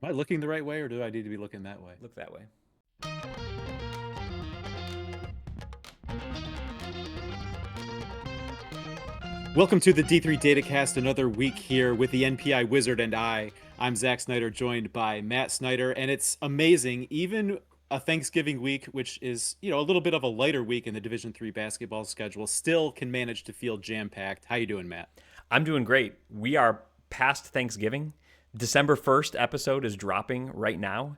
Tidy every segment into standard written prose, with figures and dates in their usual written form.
Am I looking the right way, or do I need to be looking that way? Look that way. Welcome to the D3 Datacast, another week here with the NPI Wizard and I. I'm Zach Snyder, joined by Matt Snyder, and it's amazing. Even a Thanksgiving week, which is a little bit of a lighter week in the Division Three basketball schedule, still can manage to feel jam packed. How you doing, Matt? I'm doing great. We are past Thanksgiving. December 1st episode is dropping right now.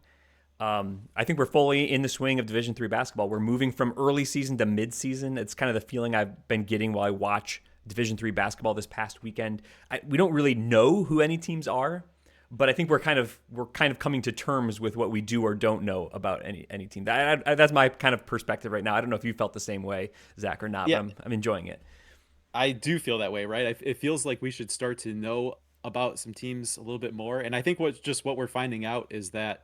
I think we're fully in the swing of Division Three basketball. We're moving from early season to mid season. It's kind of the feeling I've been getting while I watch Division Three basketball this past weekend. We don't really know who any teams are, but I think we're kind of coming to terms with what we do or don't know about any team. That's my kind of perspective right now. I don't know if you felt the same way, Zach, or not, but Yeah, I'm enjoying it. I do feel that way, right? It feels like we should start to know about some teams a little bit more, and I think what we're finding out is that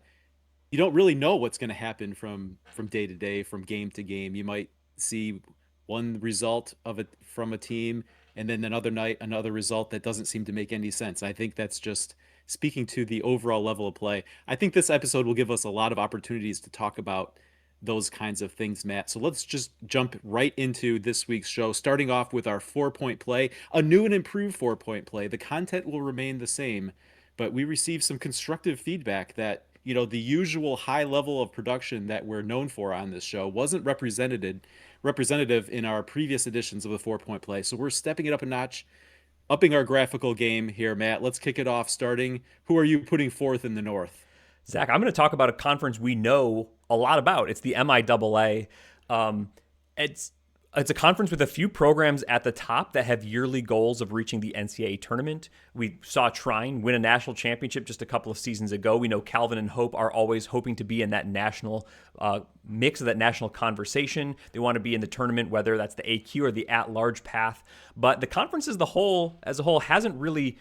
you don't really know what's going to happen from day to day, from game to game. You might see one result of it from a team, and then another night another result that doesn't seem to make any sense. I think that's just speaking to the overall level of play. I think this episode will give us a lot of opportunities to talk about those kinds of things, Matt. So let's just jump right into this week's show, starting off with our 4 point play, a new and improved 4 point play. The content will remain the same, but we received some constructive feedback that the usual high level of production that we're known for on this show wasn't representative in our previous editions of the 4 point play. So we're stepping it up a notch, upping our graphical game here, Matt. Let's kick it off. Starting, who are you putting forth in the North? Zach, I'm going to talk about a conference we know a lot about. It's the MIAA. It's it's a conference with a few programs at the top that have yearly goals of reaching the NCAA tournament. We saw Trine win a national championship just a couple of seasons ago. We know Calvin and Hope are always hoping to be in that national mix of that national conversation. They want to be in the tournament, whether that's the AQ or the at-large path. But the conference as a whole, hasn't really,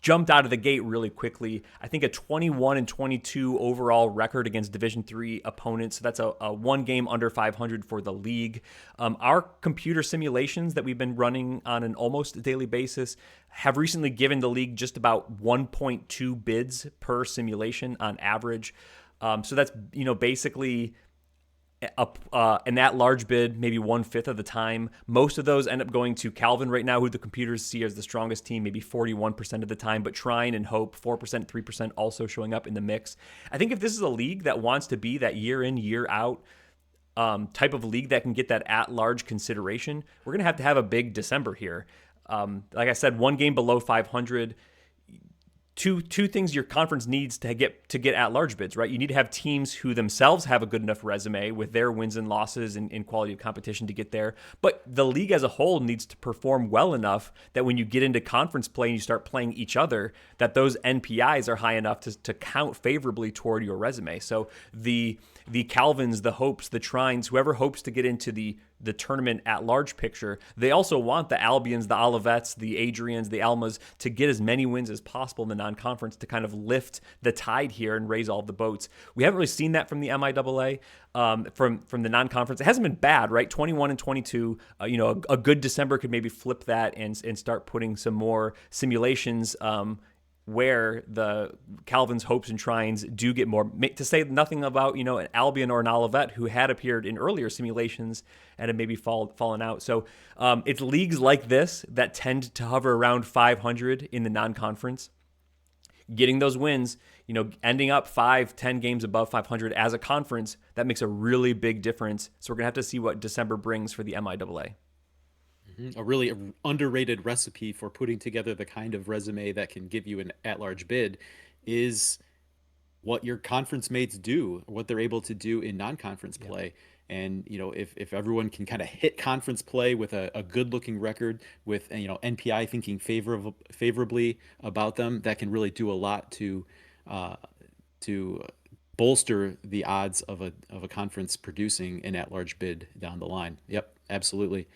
jumped out of the gate really quickly. I think a 21-22 overall record against Division III opponents. So that's a one game under 500 for the league. Our computer simulations that we've been running on an almost daily basis have recently given the league just about 1.2 bids per simulation on average. So that's basically an at-large bid, maybe 1/5 of the time. Most of those end up going to Calvin right now, who the computers see as the strongest team, maybe 41% of the time. But Trine and Hope, 4%, 3% also showing up in the mix. I think if this is a league that wants to be that year in, year out type of league that can get that at-large consideration, we're going to have a big December here. Like I said, one game below 500. Two things your conference needs to get at large bids, right? You need to have teams who themselves have a good enough resume with their wins and losses and quality of competition to get there. But the league as a whole needs to perform well enough that when you get into conference play and you start playing each other, that those NPIs are high enough to count favorably toward your resume. So the Calvins, the Hopes, the Trines, whoever hopes to get into the tournament at large picture, they also want the Albions, the Olivettes, the Adrians, the Almas to get as many wins as possible in the non-conference to kind of lift the tide here and raise all the boats. We haven't really seen that from the MIAA, from the non-conference. It hasn't been bad, right? 21-22. A good December could maybe flip that and start putting some more simulations. Where the Calvins, Hopes, and Trines do get more, to say nothing about, an Albion or an Olivette who had appeared in earlier simulations and had maybe fallen out. So it's leagues like this that tend to hover around 500 in the non-conference. Getting those wins, ending up 5-10 games above 500 as a conference, that makes a really big difference. So we're going to have to see what December brings for the MIAA. A really underrated recipe for putting together the kind of resume that can give you an at-large bid is what your conference mates do, what they're able to do in non-conference Yeah. play. And if everyone can kind of hit conference play with a good looking record, with NPI thinking favorably about them, that can really do a lot uh, to bolster the odds of a conference producing an at-large bid down the line. Yep, absolutely.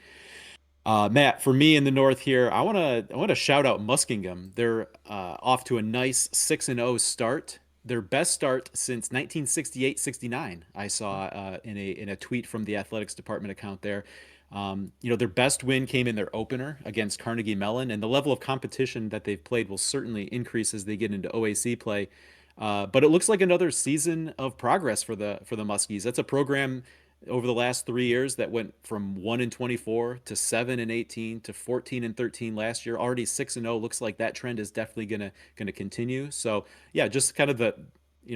Matt, for me in the North here, I want to shout out Muskingum. They're off to a nice 6-0 start. Their best start since 1968-69. I saw in a tweet from the athletics department account there. Their best win came in their opener against Carnegie Mellon, and the level of competition that they've played will certainly increase as they get into OAC play. But it looks like another season of progress for the Muskies. That's a program over the last 3 years that went from 1-24 to 7-18 to 14-13 last year. Already 6-0. Looks like that trend is definitely gonna continue. So yeah, just kind of the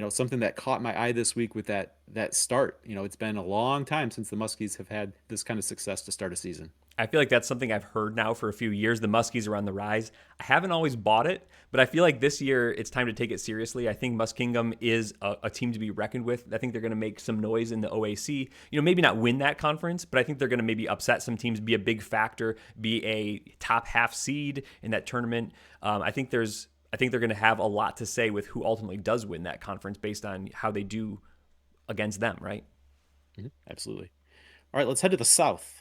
something that caught my eye this week with that start. It's been a long time since the Muskies have had this kind of success to start a season. I feel like that's something I've heard now for a few years. The Muskies are on the rise. I haven't always bought it, but I feel like this year it's time to take it seriously. I think Muskingum is a team to be reckoned with. I think they're going to make some noise in the OAC. Maybe not win that conference, but I think they're going to maybe upset some teams, be a big factor, be a top half seed in that tournament. I think they're going to have a lot to say with who ultimately does win that conference based on how they do against them, right? Absolutely. All right, let's head to the South.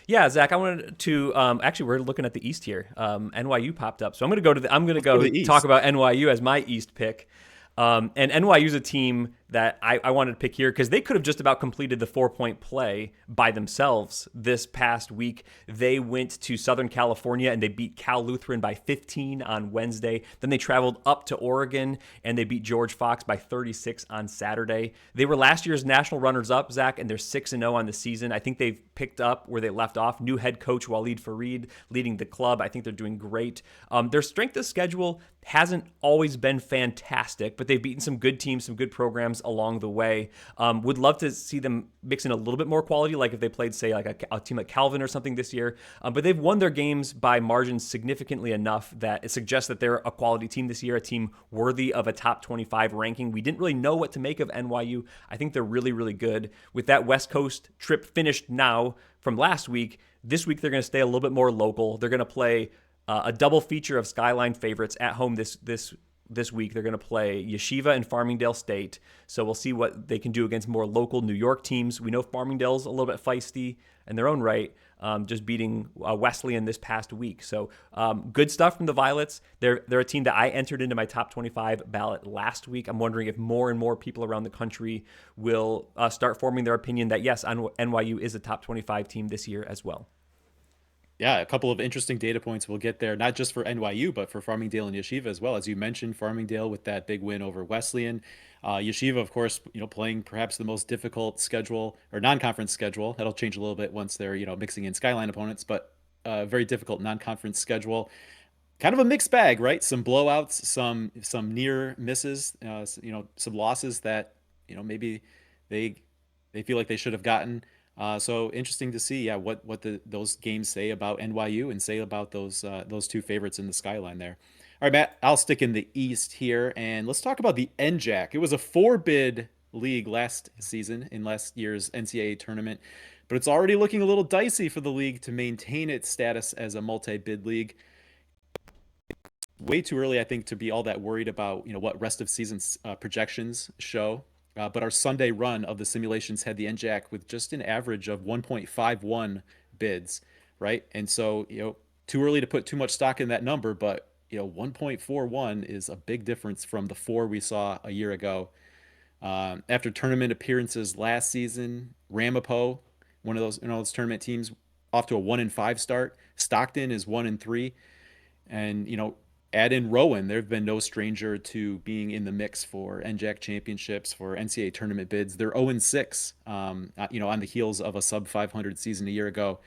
Yeah, Zach, I wanted to actually we're looking at the East here. NYU popped up, so I'm going to Let's go to go the talk East. about NYU as my East pick. And NYU is a team that I wanted to pick here because they could have just about completed the 4-point play by themselves this past week. They went to Southern California and they beat Cal Lutheran by 15 on Wednesday. Then they traveled up to Oregon and they beat George Fox by 36 on Saturday. They were last year's national runners-up, Zach, and they're 6-0 on the season. I think they've picked up where they left off. New head coach Waleed Fareed leading the club. I think they're doing great. Their strength of schedule hasn't always been fantastic, but they've beaten some good teams, some good programs along the way. Would love to see them mix in a little bit more quality, like if they played, say, like a team like Calvin or something this year. But they've won their games by margins significantly enough that it suggests that they're a quality team this year, a team worthy of a top 25 ranking. We didn't really know what to make of NYU. I think they're really, really good. With that West Coast trip finished now from last week, this week they're going to stay a little bit more local. They're going to play a double feature of Skyline favorites at home this week. They're going to play Yeshiva and Farmingdale State. So we'll see what they can do against more local New York teams. We know Farmingdale's a little bit feisty in their own right, just beating Wesleyan this past week. So good stuff from the Violets. They're a team that I entered into my top 25 ballot last week. I'm wondering if more and more people around the country will start forming their opinion that, yes, NYU is a top 25 team this year as well. Yeah, a couple of interesting data points we'll get there, not just for NYU, but for Farmingdale and Yeshiva as well. As you mentioned, Farmingdale with that big win over Wesleyan. Yeshiva, of course, playing perhaps the most difficult schedule or non-conference schedule. That'll change a little bit once they're, mixing in Skyline opponents, but very difficult non-conference schedule. Kind of a mixed bag, right? Some blowouts, some near misses, some losses that, maybe they they feel like they should have gotten. So interesting to see, yeah, what those games say about NYU and say about those two favorites in the skyline there. All right, Matt, I'll stick in the East here, and let's talk about the NJAC. It was a four-bid league last season in last year's NCAA tournament, but it's already looking a little dicey for the league to maintain its status as a multi-bid league. Way too early, I think, to be all that worried about what rest of season projections show. But our Sunday run of the simulations had the NJAC with just an average of 1.51 bids, right? And so, too early to put too much stock in that number, but 1.41 is a big difference from the four we saw a year ago. After tournament appearances last season, Ramapo, one of those tournament teams, off to a 1-5 start. Stockton is 1-3, and add in Rowan. They've been no stranger to being in the mix for NJAC championships, for NCAA tournament bids. They're 0-6, on the heels of a sub 500 season a year ago.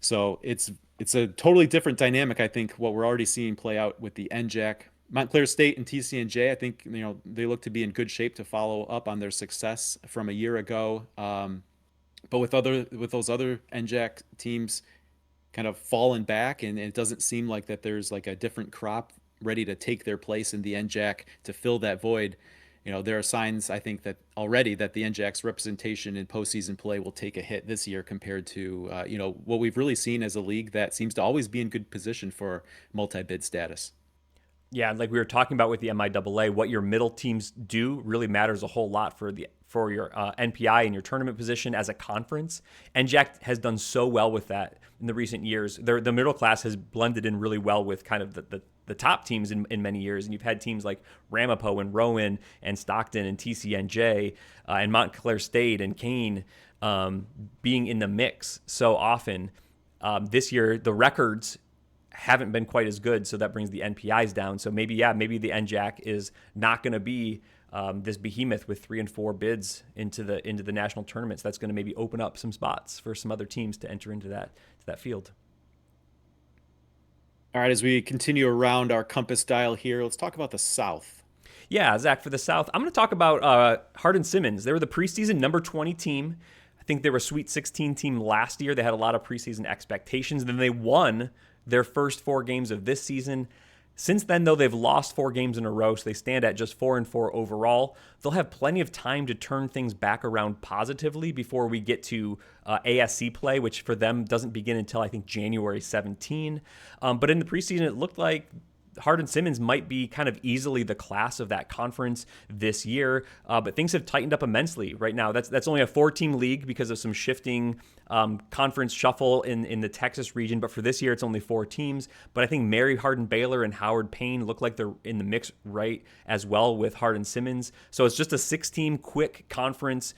So it's a totally different dynamic, I think, what we're already seeing play out with the NJAC. Montclair State and TCNJ, I think, they look to be in good shape to follow up on their success from a year ago. But with those other NJAC teams kind of fallen back, and it doesn't seem like that there's like a different crop ready to take their place in the NJAC to fill that void. There are signs, I think, that already that the NJAC's representation in postseason play will take a hit this year compared to what we've really seen as a league that seems to always be in good position for multi-bid status. Yeah, like we were talking about with the MIAA, what your middle teams do really matters a whole lot for your NPI and your tournament position as a conference. NJAC has done so well with that in the recent years. The middle class has blended in really well with kind of the top teams in many years. And you've had teams like Ramapo and Rowan and Stockton and TCNJ and Montclair State and Kane being in the mix so often. This year, the records haven't been quite as good, so that brings the NPIs down. So maybe, yeah, maybe the NJAC is not going to be this behemoth with 3 and 4 bids into the national tournaments. That's going to maybe open up some spots for some other teams to enter into that field. All right, as we continue around our compass dial here, let's talk about the South. Yeah, Zach, for the South, I'm going to talk about Hardin-Simmons. They were the preseason number 20 team. I think they were a Sweet 16 team last year. They had a lot of preseason expectations. Then they won their first 4 games of this season. Since then, though, they've lost 4 games in a row, so they stand at just 4 and 4 overall. They'll have plenty of time to turn things back around positively before we get to ASC play, which for them doesn't begin until I think January 17. But in the preseason, it looked like Hardin-Simmons might be kind of easily the class of that conference this year, but things have tightened up immensely right now. That's only a 4-team league because of some shifting conference shuffle in the Texas region, but for this year it's only 4 teams. But I think Mary Hardin-Baylor and Howard Payne look like they're in the mix right as well with Hardin-Simmons. So it's just a 6-team quick conference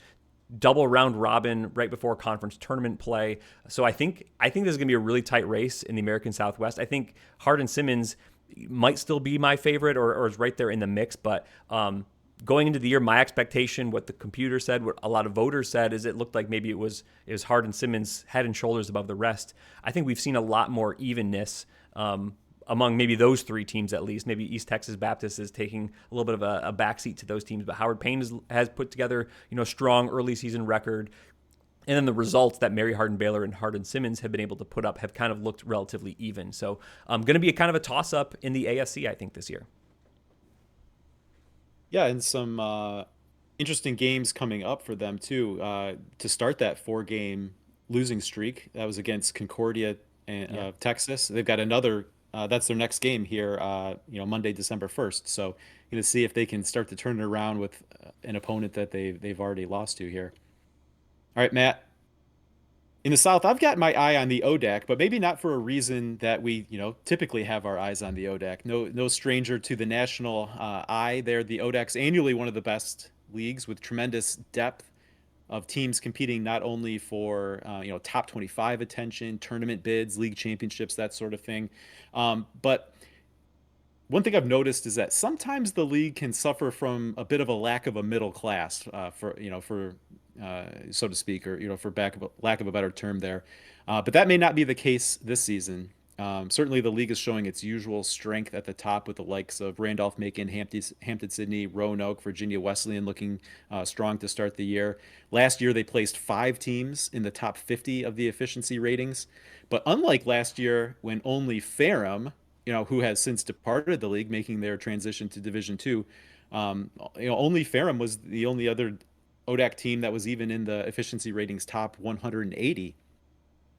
double round robin right before conference tournament play. So I think this is going to be a really tight race in the American Southwest. I think Hardin-Simmons might still be my favorite or is right there in the mix. But going into the year, my expectation, what the computer said, what a lot of voters said, is it looked like maybe it was Hardin-Simmons head and shoulders above the rest. I think we've seen a lot more evenness among maybe those 3 teams at least. Maybe East Texas Baptist is taking a little bit of a backseat to those teams, but Howard Payne has put together strong early season record. And then the results that Mary Hardin-Baylor and Hardin-Simmons have been able to put up have kind of looked relatively even. So going to be a kind of a toss-up in the ASC, I think, this year. Yeah, and some interesting games coming up for them too. To start that 4-game losing streak, that was against Concordia and Yeah. Texas. They've got another. That's their next game here. Monday, December 1st. So going to see if they can start to turn it around with an opponent that they've already lost to here. All right, Matt. In the South, I've got my eye on the ODAC, but maybe not for a reason that we, typically have our eyes on the ODAC. No stranger to the national eye. There, the ODAC's annually one of the best leagues with tremendous depth of teams competing not only for top 25 attention, tournament bids, league championships, that sort of thing, but one thing I've noticed is that sometimes the league can suffer from a bit of a lack of a middle class, for so to speak, or for lack of a better term there. But that may not be the case this season. Certainly, the league is showing its usual strength at the top with the likes of Randolph-Macon, Hampton-Sydney, Roanoke, Virginia Wesleyan looking strong to start the year. Last year, they placed 5 teams in the top 50 of the efficiency ratings. But unlike last year, when only Ferrum, who has since departed the league, making their transition to Division Two, only Ferrum was the only other ODAC team that was even in the efficiency ratings top 180.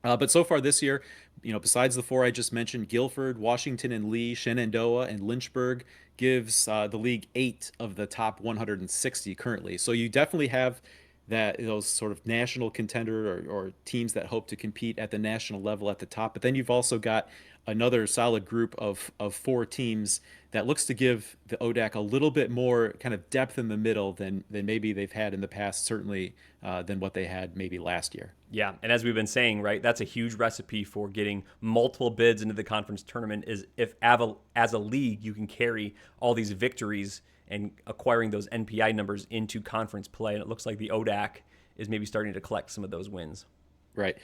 But so far this year, besides the 4 I just mentioned, Guilford, Washington and Lee, Shenandoah, and Lynchburg gives the league 8 of the top 160 currently. So you definitely have those sort of national contender or teams that hope to compete at the national level at the top. But then you've also got another solid group of 4 teams that looks to give the ODAC a little bit more kind of depth in the middle than maybe they've had in the past, certainly than what they had maybe last year. Yeah, and as we've been saying, right, that's a huge recipe for getting multiple bids into the conference tournament is if as a league you can carry all these victories and acquiring those NPI numbers into conference play. And it looks like the ODAC is maybe starting to collect some of those wins. Right.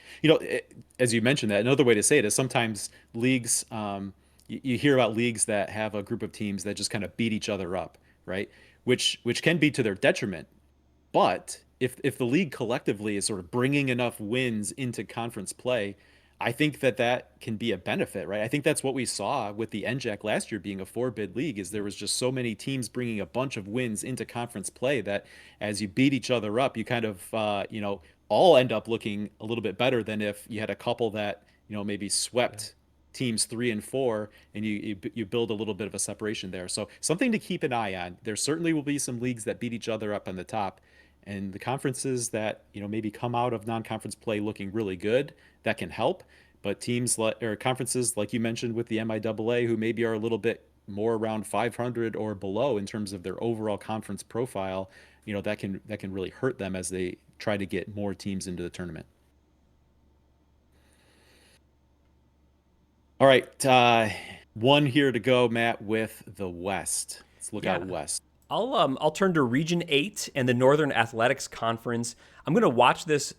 As you mentioned that, another way to say it is sometimes leagues, you hear about leagues that have a group of teams that just kind of beat each other up, right? Which can be to their detriment. But if the league collectively is sort of bringing enough wins into conference play, I think that can be a benefit, right? I think that's what we saw with the NJAC last year being a 4-bid league is there was just so many teams bringing a bunch of wins into conference play that as you beat each other up, you kind of, all end up looking a little bit better than if you had a couple that, maybe swept teams 3 and 4 and you build a little bit of a separation there. So something to keep an eye on. There certainly will be some leagues that beat each other up on the top. And the conferences that maybe come out of non-conference play looking really good, that can help. But teams or conferences like you mentioned with the MIAA, who maybe are a little bit more around 500 or below in terms of their overall conference profile, that can really hurt them as they try to get more teams into the tournament. All right, one here to go, Matt, with the West. Let's look out Yeah. west. I'll turn to Region 8 and the Northern Athletics Conference. I'm going to watch this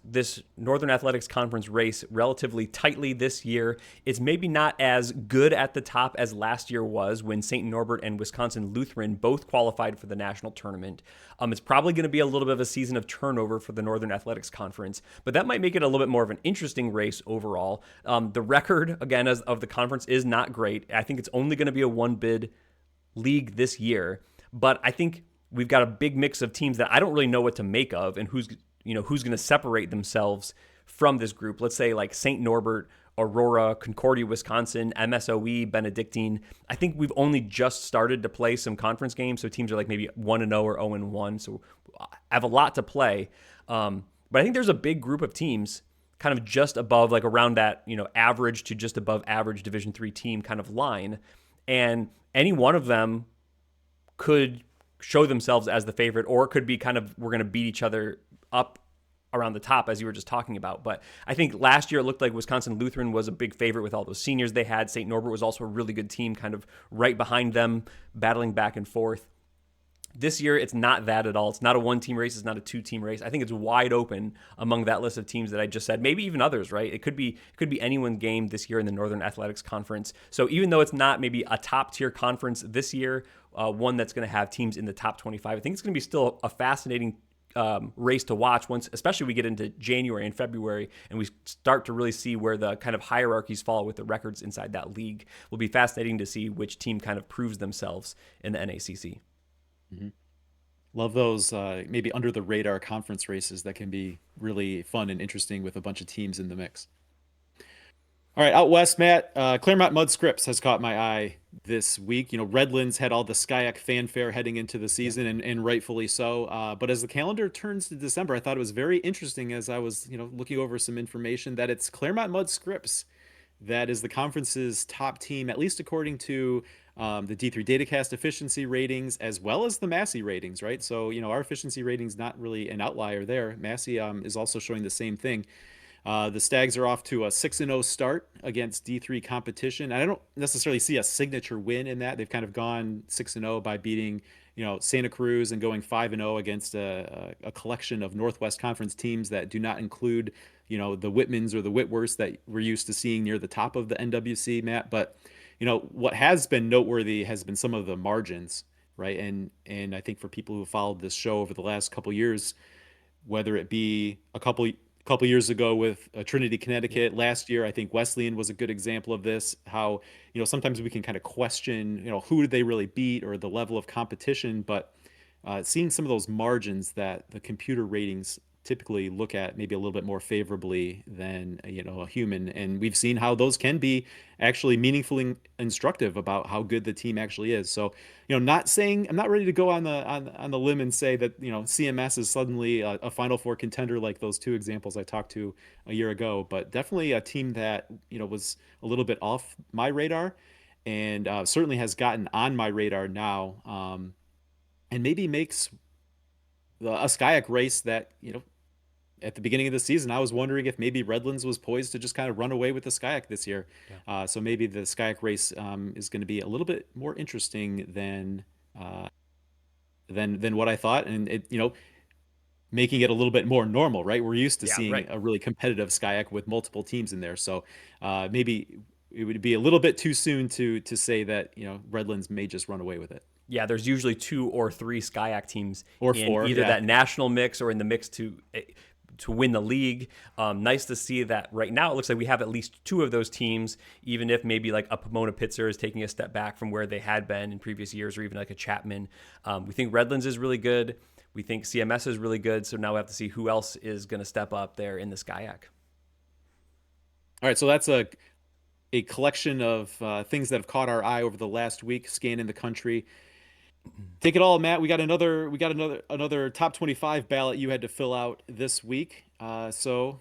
Northern Athletics Conference race relatively tightly this year. It's maybe not as good at the top as last year was when St. Norbert and Wisconsin Lutheran both qualified for the national tournament. It's probably going to be a little bit of a season of turnover for the Northern Athletics Conference, but that might make it a little bit more of an interesting race overall. The record, again, of the conference is not great. I think it's only going to be a one bid league this year. But I think we've got a big mix of teams that I don't really know what to make of and who's going to separate themselves from this group. Let's say like St. Norbert, Aurora, Concordia, Wisconsin, MSOE, Benedictine. I think we've only just started to play some conference games, so teams are like maybe 1-0 or 0-1. So I have a lot to play. But I think there's a big group of teams kind of just above, like around that, average to just above average Division III team kind of line. And any one of them could show themselves as the favorite, or it could be kind of we're going to beat each other up around the top, as you were just talking about. But I think last year it looked like Wisconsin Lutheran was a big favorite with all those seniors they had. St. Norbert was also a really good team, kind of right behind them, battling back and forth. This year, it's not that at all. It's not a one-team race. It's not a two-team race. I think it's wide open among that list of teams that I just said. Maybe even others, right? It could be anyone's game this year in the Northern Athletics Conference. So even though it's not maybe a top-tier conference this year, one that's going to have teams in the top 25, I think it's going to be still a fascinating race to watch once, especially we get into January and February and we start to really see where the kind of hierarchies fall with the records inside that league. Will be fascinating to see which team kind of proves themselves in the NACC. Mm-hmm. Love those maybe under the radar conference races that can be really fun and interesting with a bunch of teams in the mix. All right, out west, Matt. Claremont Mud Scripts has caught my eye this week. Redlands had all the Skyak fanfare heading into the Yeah. season, and rightfully so. But as the calendar turns to December, I thought it was very interesting as I was, looking over some information that it's Claremont Mud Scripts that is the conference's top team, at least according to the D3 Datacast efficiency ratings, as well as the Massey ratings, right? So, our efficiency ratings not really an outlier there. Massey is also showing the same thing. The Stags are off to a 6-0 start against D3 competition. And I don't necessarily see a signature win in that. They've kind of gone 6-0 by beating, Santa Cruz and going 5-0 against a collection of Northwest Conference teams that do not include, the Whitmans or the Whitworths that we're used to seeing near the top of the NWC, Matt. But, what has been noteworthy has been some of the margins, right? And I think for people who followed this show over the last couple years, whether it be a couple years ago with Trinity, Connecticut. Last year, I think Wesleyan was a good example of this. How sometimes we can kind of question who did they really beat or the level of competition, but seeing some of those margins that the computer ratings typically look at maybe a little bit more favorably than a human, and we've seen how those can be actually meaningfully instructive about how good the team actually is. So not saying I'm not ready to go on the limb and say that CMS is suddenly a Final Four contender like those two examples I talked to a year ago, but definitely a team that was a little bit off my radar, and certainly has gotten on my radar now, and maybe makes a Skyak race that at the beginning of the season, I was wondering if maybe Redlands was poised to just kind of run away with the Skyak this year. Yeah. So maybe the Skyak race is going to be a little bit more interesting uh, than what I thought, and it making it a little bit more normal, right? We're used to Yeah, seeing right. a really competitive Skyak with multiple teams in there, so maybe it would be a little bit too soon to say that Redlands may just run away with it, Yeah, there's usually 2 or 3 Skyak teams or in four, either yeah. that national mix or in the mix to win the league. Nice to see that right now. It looks like we have at least 2 of those teams, even if maybe like a Pomona Pitzer is taking a step back from where they had been in previous years, or even like a Chapman. We think Redlands is really good. We think CMS is really good. So now we have to see who else is going to step up there in the Skyak. All right, so that's a collection of things that have caught our eye over the last week, scanning the country. Take it all, Matt. We got another top 25 ballot you had to fill out this week. So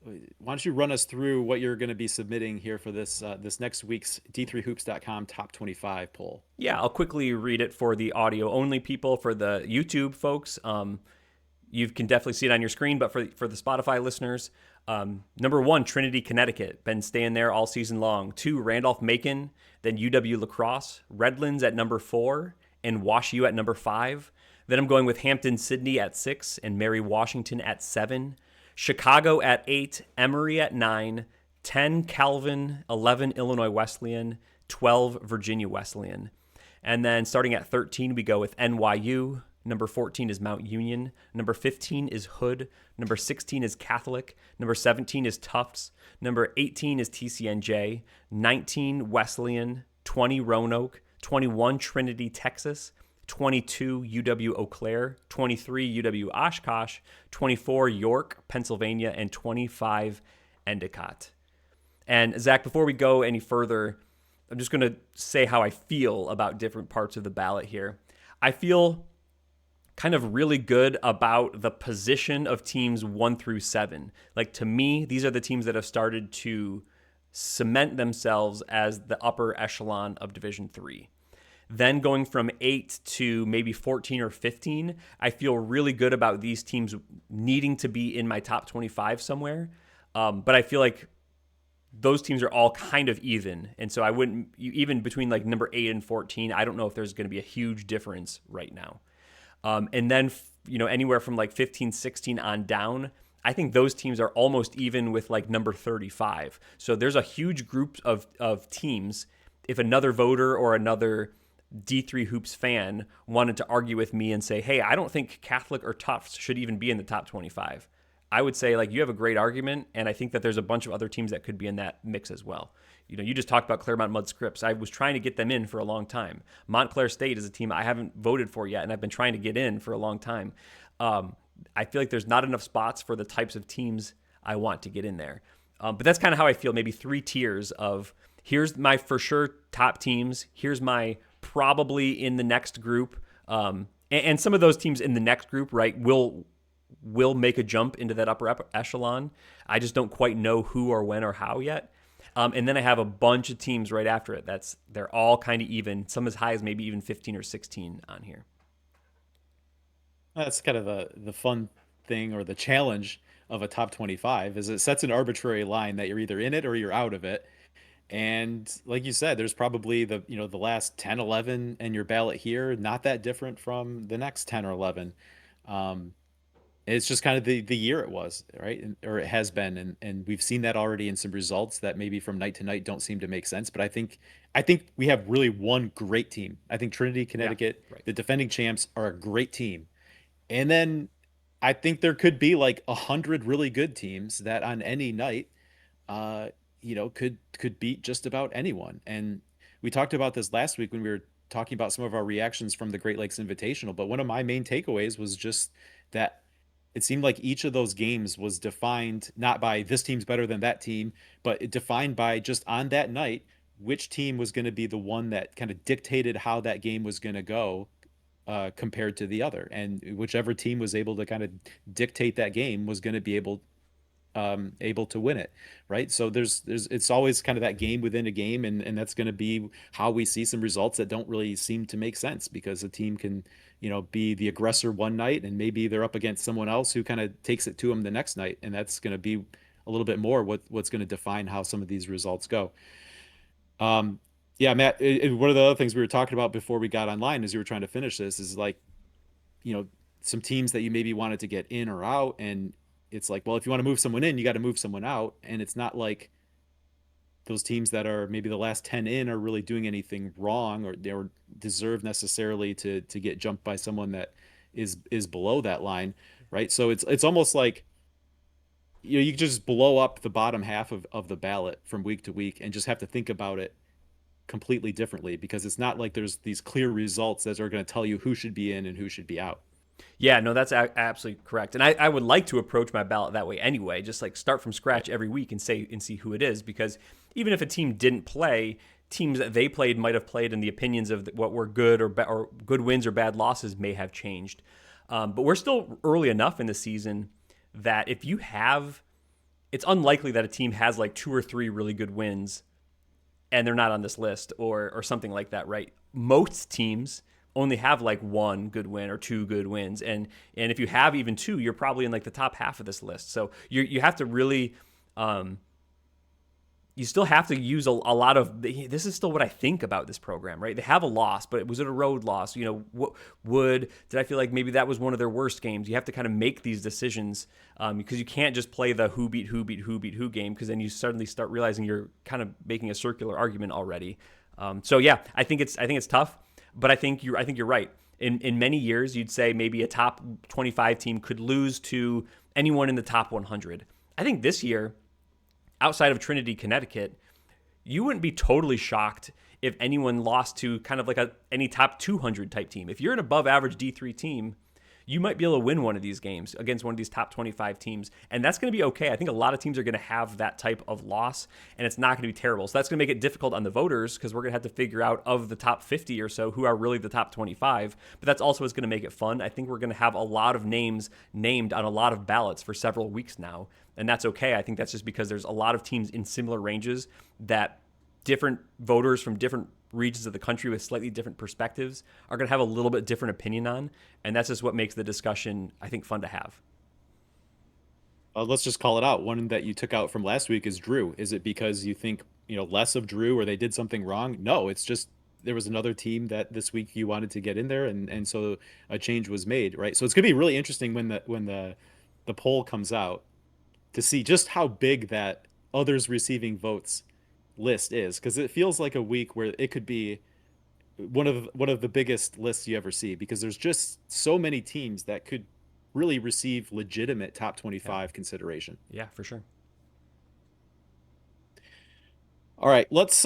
why don't you run us through what you're going to be submitting here for this next week's D3hoops.com top 25 poll? Yeah, I'll quickly read it for the audio only people. For the YouTube folks, You can definitely see it on your screen, but for the Spotify listeners, number 1, Trinity, Connecticut, been staying there all season long. 2, Randolph-Macon, then UW La Crosse, Redlands at number 4, and Wash U at number 5. Then I'm going with Hampton, Sydney at 6, and Mary Washington at 7. Chicago at 8, Emory at 9, 10, Calvin, 11, Illinois Wesleyan, 12, Virginia Wesleyan. And then starting at 13, we go with NYU. Number 14 is Mount Union. Number 15 is Hood. Number 16 is Catholic. Number 17 is Tufts. Number 18 is TCNJ. 19, Wesleyan. 20, Roanoke. 21, Trinity, Texas. 22, UW Eau Claire. 23, UW Oshkosh. 24, York, Pennsylvania. And 25, Endicott. And Zach, before we go any further, I'm just going to say how I feel about different parts of the ballot here. I feel kind of really good about the position of teams 1 through 7. Like, to me, these are the teams that have started to cement themselves as the upper echelon of Division 3. Then going from 8 to maybe 14 or 15, I feel really good about these teams needing to be in my top 25 somewhere. But I feel like those teams are all kind of even. And so I wouldn't, even between like number 8 and 14, I don't know if there's going to be a huge difference right now. And then, anywhere from like 15, 16 on down, I think those teams are almost even with like number 35. So there's a huge group of teams. If another voter or another D3 Hoops fan wanted to argue with me and say, hey, I don't think Catholic or Tufts should even be in the top 25, I would say, like, you have a great argument, and I think that there's a bunch of other teams that could be in that mix as well. You just talked about Claremont Mudd Scripps. I was trying to get them in for a long time. Montclair State is a team I haven't voted for yet, and I've been trying to get in for a long time. I feel like there's not enough spots for the types of teams I want to get in there. But that's kind of how I feel, maybe 3 tiers of here's my for sure top teams, here's my probably in the next group, and some of those teams in the next group, right, will make a jump into that upper echelon. I just don't quite know who or when or how yet. And then I have a bunch of teams right after it. They're all kind of even, some as high as maybe even 15 or 16 on here. That's kind of the fun thing, or the challenge of a top 25, is it sets an arbitrary line that you're either in it or you're out of it. And like you said, there's probably the last 10, 11 in your ballot here, not that different from the next 10 or 11. It's just kind of the year it was, right? Or it has been. And we've seen that already in some results that maybe from night to night don't seem to make sense. But I think we have really one great team. I think Trinity, Yeah, Connecticut, right. the defending champs, are a great team. And then I think there could be like 100 really good teams that on any night, uh, could beat just about anyone. And we talked about this last week when we were talking about some of our reactions from the Great Lakes Invitational. But one of my main takeaways was just that it seemed like each of those games was defined not by this team's better than that team, but it defined by just on that night, which team was going to be the one that kind of dictated how that game was going to go, compared to the other. And whichever team was able to kind of dictate that game was going to be able to win it, right? So there's it's always kind of that game within a game, and that's going to be how we see some results that don't really seem to make sense, because a team can be the aggressor one night and maybe they're up against someone else who kind of takes it to them the next night, and that's going to be a little bit more what's going to define how some of these results go. Yeah, Matt, one of the other things we were talking about before we got online as you were trying to finish this is like, you know, some teams that you maybe wanted to get in or out. And it's like, well, if you want to move someone in, you got to move someone out. And it's not like those teams that are maybe the last 10 in are really doing anything wrong, or they deserve necessarily to get jumped by someone that is below that line, right? So it's almost like, you just blow up the bottom half of the ballot from week to week and just have to think about it completely differently, because it's not like there's these clear results that are going to tell you who should be in and who should be out. Yeah, no, that's absolutely correct. And I would like to approach my ballot that way anyway, just like start from scratch every week and see who it is, because even if a team didn't play, teams that they played might have played, and the opinions of what were good or good wins or bad losses may have changed. But we're still early enough in the season that if you have, it's unlikely that a team has like 2 or 3 really good wins and they're not on this list or something like that, right? Most teams, only have like one good win or two good wins, and if you have even two, you're probably in like the top half of this list. So you have to really you still have to use a lot of this is still what I think about this program, right? They have a loss, but was it a road loss? Did I feel like maybe that was one of their worst games? You have to kind of make these decisions because you can't just play the who beat who beat who beat who game, because then you suddenly start realizing you're kind of making a circular argument already. So yeah, I think it's tough, but I think you're right. In many years, you'd say maybe a top 25 team could lose to anyone in the top 100. I think this year, outside of Trinity, Connecticut, you wouldn't be totally shocked if anyone lost to kind of like any top 200 type team. If you're an above average D3 team, you might be able to win one of these games against one of these top 25 teams. And that's going to be okay. I think a lot of teams are going to have that type of loss, and it's not going to be terrible. So that's going to make it difficult on the voters, because we're going to have to figure out of the top 50 or so who are really the top 25. But that's also what's going to make it fun. I think we're going to have a lot of names named on a lot of ballots for several weeks now. And that's okay. I think that's just because there's a lot of teams in similar ranges that different voters from different regions of the country with slightly different perspectives are going to have a little bit different opinion on. And that's just what makes the discussion, I think, fun to have. Let's just call it out. One that you took out from last week is Drew. Is it because you think, less of Drew, or they did something wrong? No, it's just there was another team that this week you wanted to get in there, and so a change was made, right? So it's gonna be really interesting when the poll comes out to see just how big that others receiving votes list is, because it feels like a week where it could be one of the biggest lists you ever see, because there's just so many teams that could really receive legitimate top Yeah. 25 consideration. Yeah, for sure. All right, let's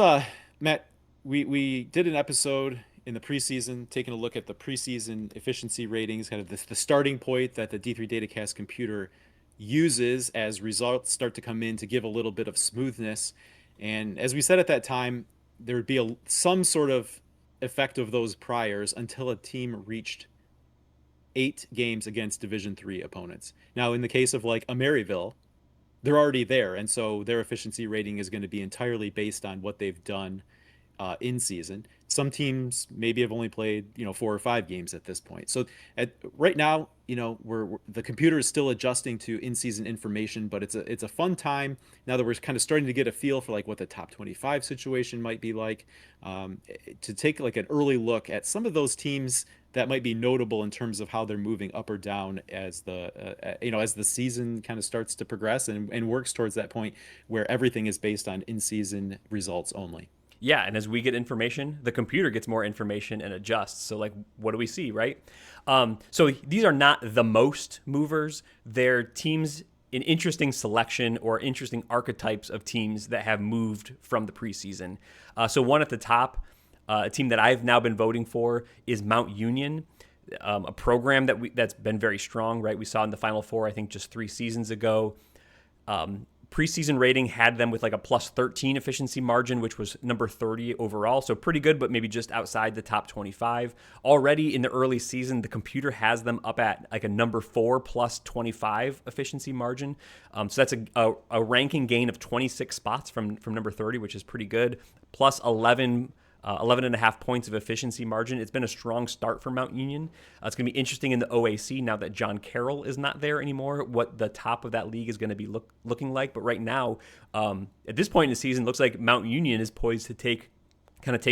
Matt, we did an episode in the preseason taking a look at the preseason efficiency ratings, kind of the starting point that the D3 Datacast computer uses as results start to come in to give a little bit of smoothness. And as we said at that time, there would be some sort of effect of those priors until a team reached 8 games against Division 3 opponents. Now, in the case of like a Maryville, they're already there, and so their efficiency rating is going to be entirely based on what they've done in season. Some teams maybe have only played 4 or 5 games at this point. So right now, we're the computer is still adjusting to in season information, but it's a fun time now that we're kind of starting to get a feel for like what the top 25 situation might be like, to take like an early look at some of those teams that might be notable in terms of how they're moving up or down as the season kind of starts to progress and works towards that point where everything is based on in season results only. Yeah, and as we get information, the computer gets more information and adjusts. So, like, what do we see, right? So these are not the most movers. They're teams in interesting selection or interesting archetypes of teams that have moved from the preseason. So one at the top, a team that I've now been voting for is Mount Union, a program that's been very strong, right? We saw in the Final Four, I think, just 3 seasons ago. Preseason rating had them with like a plus 13 efficiency margin, which was number 30 overall. So pretty good, but maybe just outside the top 25. Already in the early season, the computer has them up at like a number 4 plus 25 efficiency margin. So that's a ranking gain of 26 spots from number 30, which is pretty good. Plus 11 and a half points of efficiency margin. It's been a strong start for Mount Union. It's going to be interesting in the OAC now that John Carroll is not there anymore, what the top of that league is going to be looking like. But right now, at this point in the season, looks like Mount Union is poised to take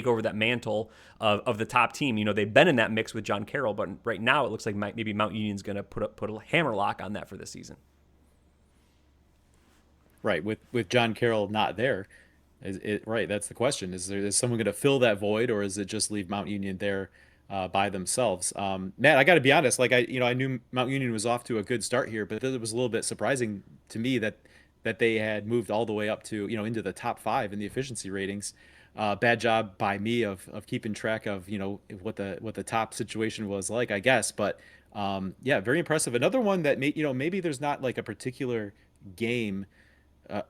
over that mantle of the top team. They've been in that mix with John Carroll, but right now it looks like maybe Mount Union's going to put a hammerlock on that for the season. Right, with John Carroll not there. Right, that's the question. Is someone going to fill that void, or is it just leave Mount Union there by themselves? Matt, I got to be honest. Like I knew Mount Union was off to a good start here, but it was a little bit surprising to me that they had moved all the way up to into the top 5 in the efficiency ratings. Bad job by me of keeping track of what the top situation was like, I guess. But yeah, very impressive. Another one that maybe there's not like a particular game, a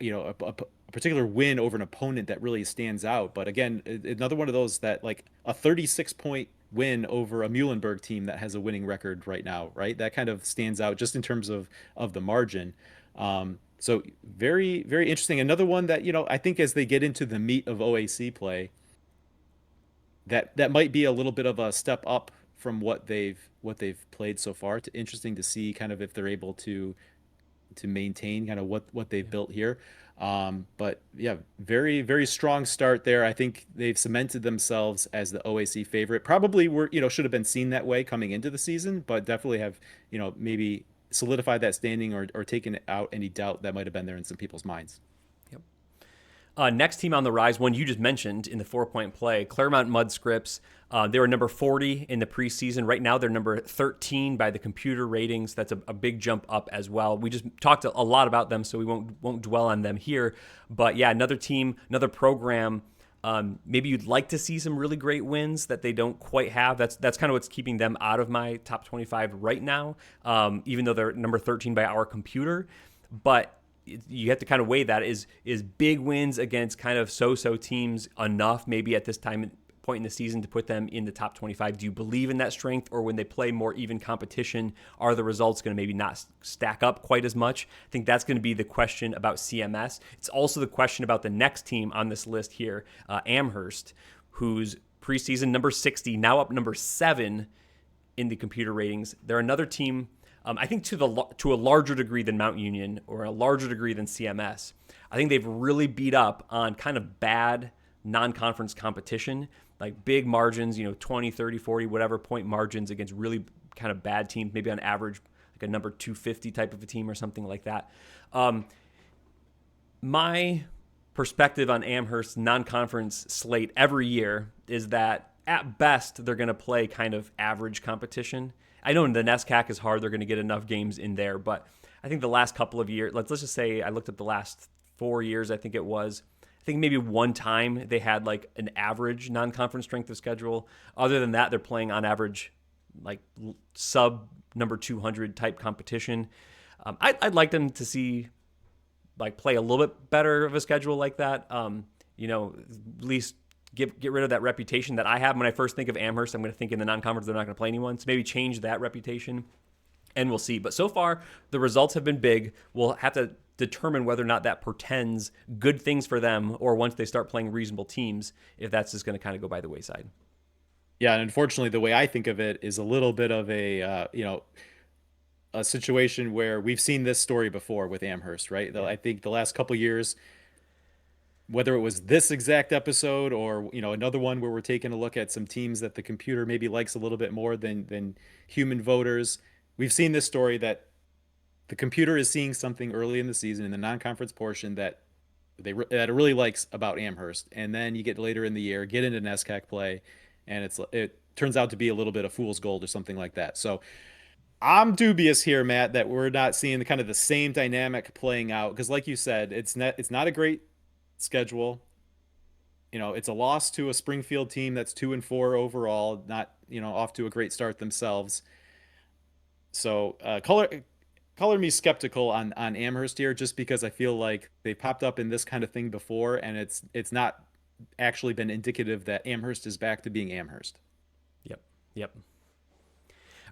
particular win over an opponent that really stands out. But again, another one of those that like a 36-point win over a Muhlenberg team that has a winning record right now, right? That kind of stands out just in terms of the margin. So very, very interesting. Another one that, I think as they get into the meat of OAC play, that might be a little bit of a step up from what they've played so far. It's interesting to see kind of if they're able to maintain kind of what they've Yeah. built here. But yeah, very, very strong start there. I think they've cemented themselves as the OAC favorite. Probably were, should have been seen that way coming into the season, but definitely have, maybe solidified that standing or taken out any doubt that might have been there in some people's minds. Yep. Next team on the rise, one you just mentioned in the 4-point play, Claremont Mudscripts. They were number 40 in the preseason. Right now, they're number 13 by the computer ratings. That's a big jump up as well. We just talked a lot about them, so we won't dwell on them here. But yeah, another team, another program. Maybe you'd like to see some really great wins that they don't quite have. That's kind of what's keeping them out of my top 25 right now. Even though they're number 13 by our computer, but you have to kind of weigh that. Is big wins against kind of so-so teams enough maybe at this point in the season to put them in the top 25? Do you believe in that strength, or when they play more even competition, are the results going to maybe not stack up quite as much? I think that's going to be the question about CMS. It's also the question about the next team on this list here, Amherst, who's preseason number 60, now up number 7 in the computer ratings. They're another team, I think, to a larger degree than Mount Union or a larger degree than CMS. I think they've really beat up on kind of bad non-conference competition, like big margins, 20, 30, 40, whatever point margins against really kind of bad teams, maybe on average like a number 250 type of a team or something like that. My perspective on Amherst's non-conference slate every year is that at best they're going to play kind of average competition. I know the NESCAC is hard; they're going to get enough games in there, but I think the last couple of years, let's just say I looked at the last 4 years, I think it was. I think maybe one time they had like an average non-conference strength of schedule. Other than that, they're playing on average like sub number 200 type competition. I'd like them to see like play a little bit better of a schedule like that. At least get rid of that reputation that I have when I first think of Amherst. I'm going to think in the non-conference they're not going to play anyone. So maybe change that reputation, and we'll see. But so far, the results have been big. We'll have to determine whether or not that portends good things for them, or once they start playing reasonable teams, if that's just going to kind of go by the wayside. Yeah, and unfortunately, the way I think of it is a little bit of a situation where we've seen this story before with Amherst, right? Yeah. I think the last couple years, whether it was this exact episode or another one where we're taking a look at some teams that the computer maybe likes a little bit more than human voters, we've seen this story that the computer is seeing something early in the season in the non-conference portion that it really likes about Amherst, and then you get later in the year, get into NESCAC play, and it turns out to be a little bit of fool's gold or something like that. So I'm dubious here, Matt, that we're not seeing the kind of the same dynamic playing out because, like you said, it's not a great schedule. It's a loss to a Springfield team that's 2-4 overall, not off to a great start themselves. So color me skeptical on Amherst here, just because I feel like they popped up in this kind of thing before, and it's not actually been indicative that Amherst is back to being Amherst. Yep. Yep.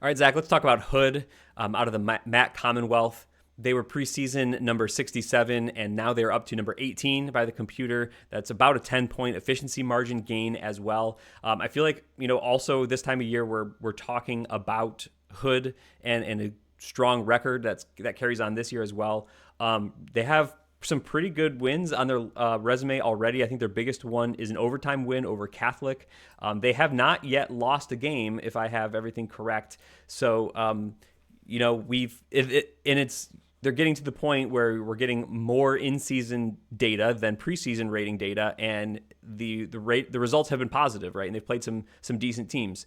All right, Zach, let's talk about Hood out of the MAC Commonwealth. They were preseason number 67, and now they're up to number 18 by the computer. That's about a 10-point efficiency margin gain as well. I feel like, also this time of year we're talking about Hood and a strong record that carries on this year as well. They have some pretty good wins on their resume already. I think their biggest one is an overtime win over Catholic. They have not yet lost a game, if I have everything correct. So, they're getting to the point where we're getting more in-season data than preseason rating data, and the results have been positive, right? And they've played some decent teams.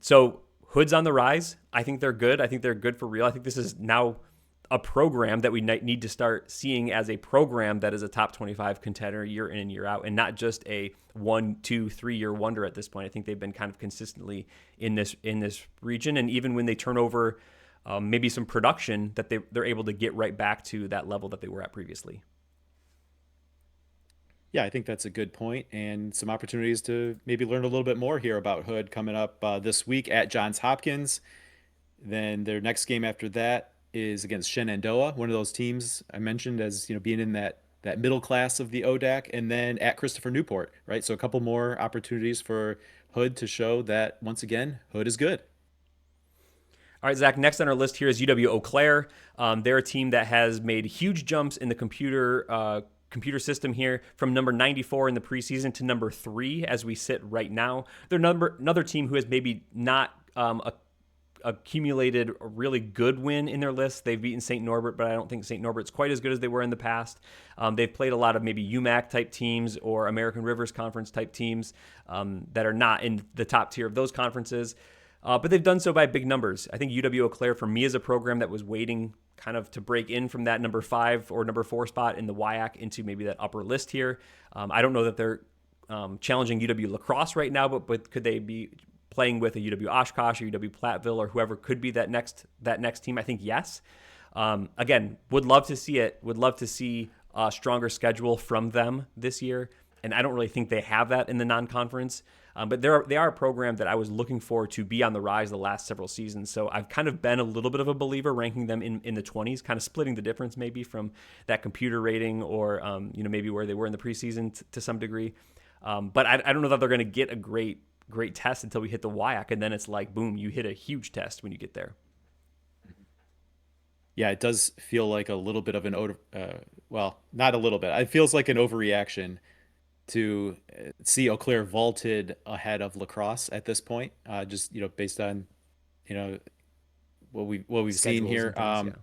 So Hood's on the rise. I think they're good. I think they're good for real. I think this is now a program that we need to start seeing as a program that is a top 25 contender year in and year out, and not just a 1, 2, 3 year wonder at this point. I think they've been kind of consistently in this region, and even when they turn over maybe some production, that they're able to get right back to that level that they were at previously. Yeah, I think that's a good point, and some opportunities to maybe learn a little bit more here about Hood coming up this week at Johns Hopkins. Then their next game after that is against Shenandoah, one of those teams I mentioned as being in that that middle class of the ODAC, and then at Christopher Newport, right? So a couple more opportunities for Hood to show that once again, Hood is good. All right, Zach, next on our list here is UW Eau Claire. They're a team that has made huge jumps in the computer system here from number 94 in the preseason to number 3 as we sit right now. They're another team who has maybe not accumulated a really good win in their list. They've beaten St. Norbert, but I don't think St. Norbert's quite as good as they were in the past. They've played a lot of maybe UMAC type teams or American Rivers Conference type teams that are not in the top tier of those conferences. But they've done so by big numbers. I think UW Eau Claire, for me, is a program that was waiting kind of to break in from that number 5 or number 4 spot in the WIAC into maybe that upper list here. I don't know that they're challenging UW La Crosse right now, but could they be playing with a UW Oshkosh or UW Platteville or whoever could be that next team? I think yes. Again, would love to see it. Would love to see a stronger schedule from them this year. And I don't really think they have that in the non-conference. But they are a program that I was looking for to be on the rise the last several seasons. So I've kind of been a little bit of a believer, ranking them in the 20s, kind of splitting the difference maybe from that computer rating or maybe where they were in the preseason to some degree. But I don't know that they're going to get a great test until we hit the WIAC, and then it's like boom, you hit a huge test when you get there. Yeah, it does feel like a little bit of well, not a little bit. It feels like an overreaction to see Eau Claire vaulted ahead of La Crosse at this point, just based on you know what we've seen Schedules here. and things,